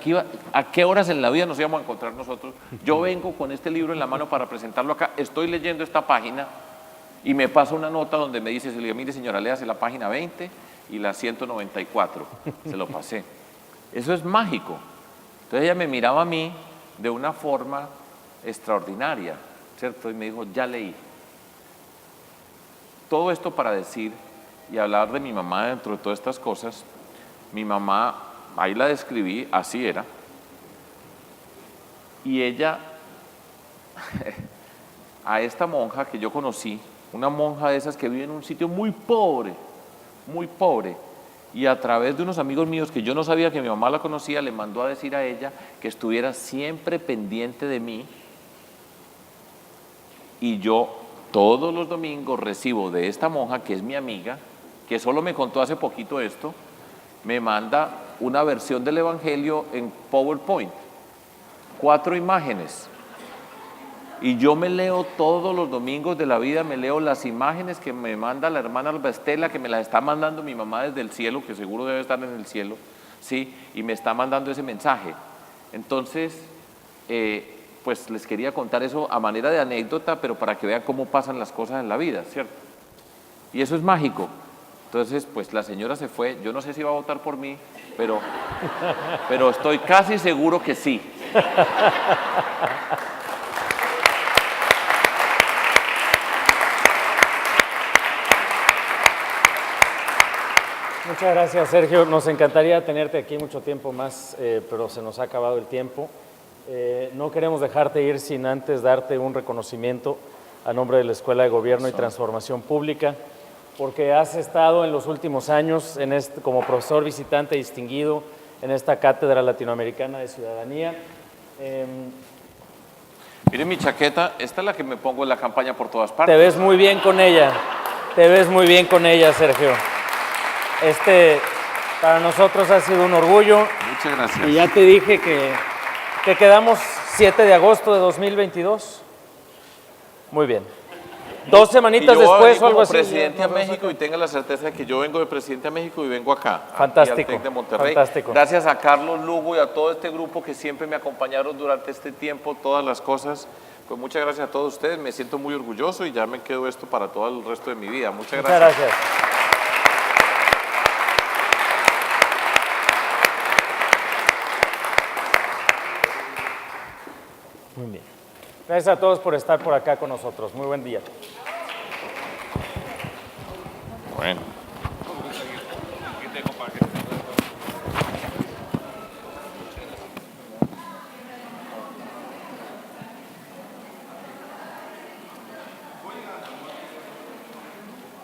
¿A qué horas en la vida nos íbamos a encontrar nosotros? Yo vengo con este libro en la mano para presentarlo acá, estoy leyendo esta página y me pasa una nota donde me dice, mire señora, léase la página 20 y la 194. Se lo pasé. Eso es mágico. Entonces ella me miraba a mí de una forma extraordinaria, ¿cierto? Y me dijo, ya leí. Todo esto para decir y hablar de mi mamá dentro de todas estas cosas. Mi mamá, ahí la describí, así era. Y ella, a esta monja que yo conocí, una monja de esas que vive en un sitio muy pobre, y a través de unos amigos míos que yo no sabía que mi mamá la conocía, le mandó a decir a ella que estuviera siempre pendiente de mí, y yo todos los domingos recibo de esta monja, que es mi amiga, que solo me contó hace poquito esto, me manda una versión del Evangelio en PowerPoint, 4 imágenes. Y yo me leo todos los domingos de la vida, me leo las imágenes que me manda la hermana Alba Estela, que me las está mandando mi mamá desde el cielo, que seguro debe estar en el cielo, ¿sí? Y me está mandando ese mensaje. Entonces, pues les quería contar eso a manera de anécdota, pero para que vean cómo pasan las cosas en la vida, ¿cierto? Y eso es mágico. Entonces, pues la señora se fue. Yo no sé si va a votar por mí, pero estoy casi seguro que sí. Muchas gracias, Sergio. Nos encantaría tenerte aquí mucho tiempo más, pero se nos ha acabado el tiempo. No queremos dejarte ir sin antes darte un reconocimiento a nombre de la Escuela de Gobierno y Transformación Pública, porque has estado en los últimos años como profesor visitante distinguido en esta Cátedra Latinoamericana de Ciudadanía. Miren mi chaqueta, esta es la que me pongo en la campaña por todas partes. Te ves muy bien con ella, Sergio. Para nosotros ha sido un orgullo. Muchas gracias. Y ya te dije que quedamos 7 de agosto de 2022. Muy bien. 2 semanitas después o algo así. Presidente a México, y tenga la certeza de que yo vengo de presidente a México y vengo acá. Fantástico. Aquí al TEC de Monterrey. Fantástico. Gracias a Carlos Lugo y a todo este grupo que siempre me acompañaron durante este tiempo, todas las cosas. Pues muchas gracias a todos ustedes. Me siento muy orgulloso y ya me quedo esto para todo el resto de mi vida. Muchas gracias. Muchas gracias. Muy bien. Gracias a todos por estar por acá con nosotros. Muy buen día. Bueno. Aquí tengo para que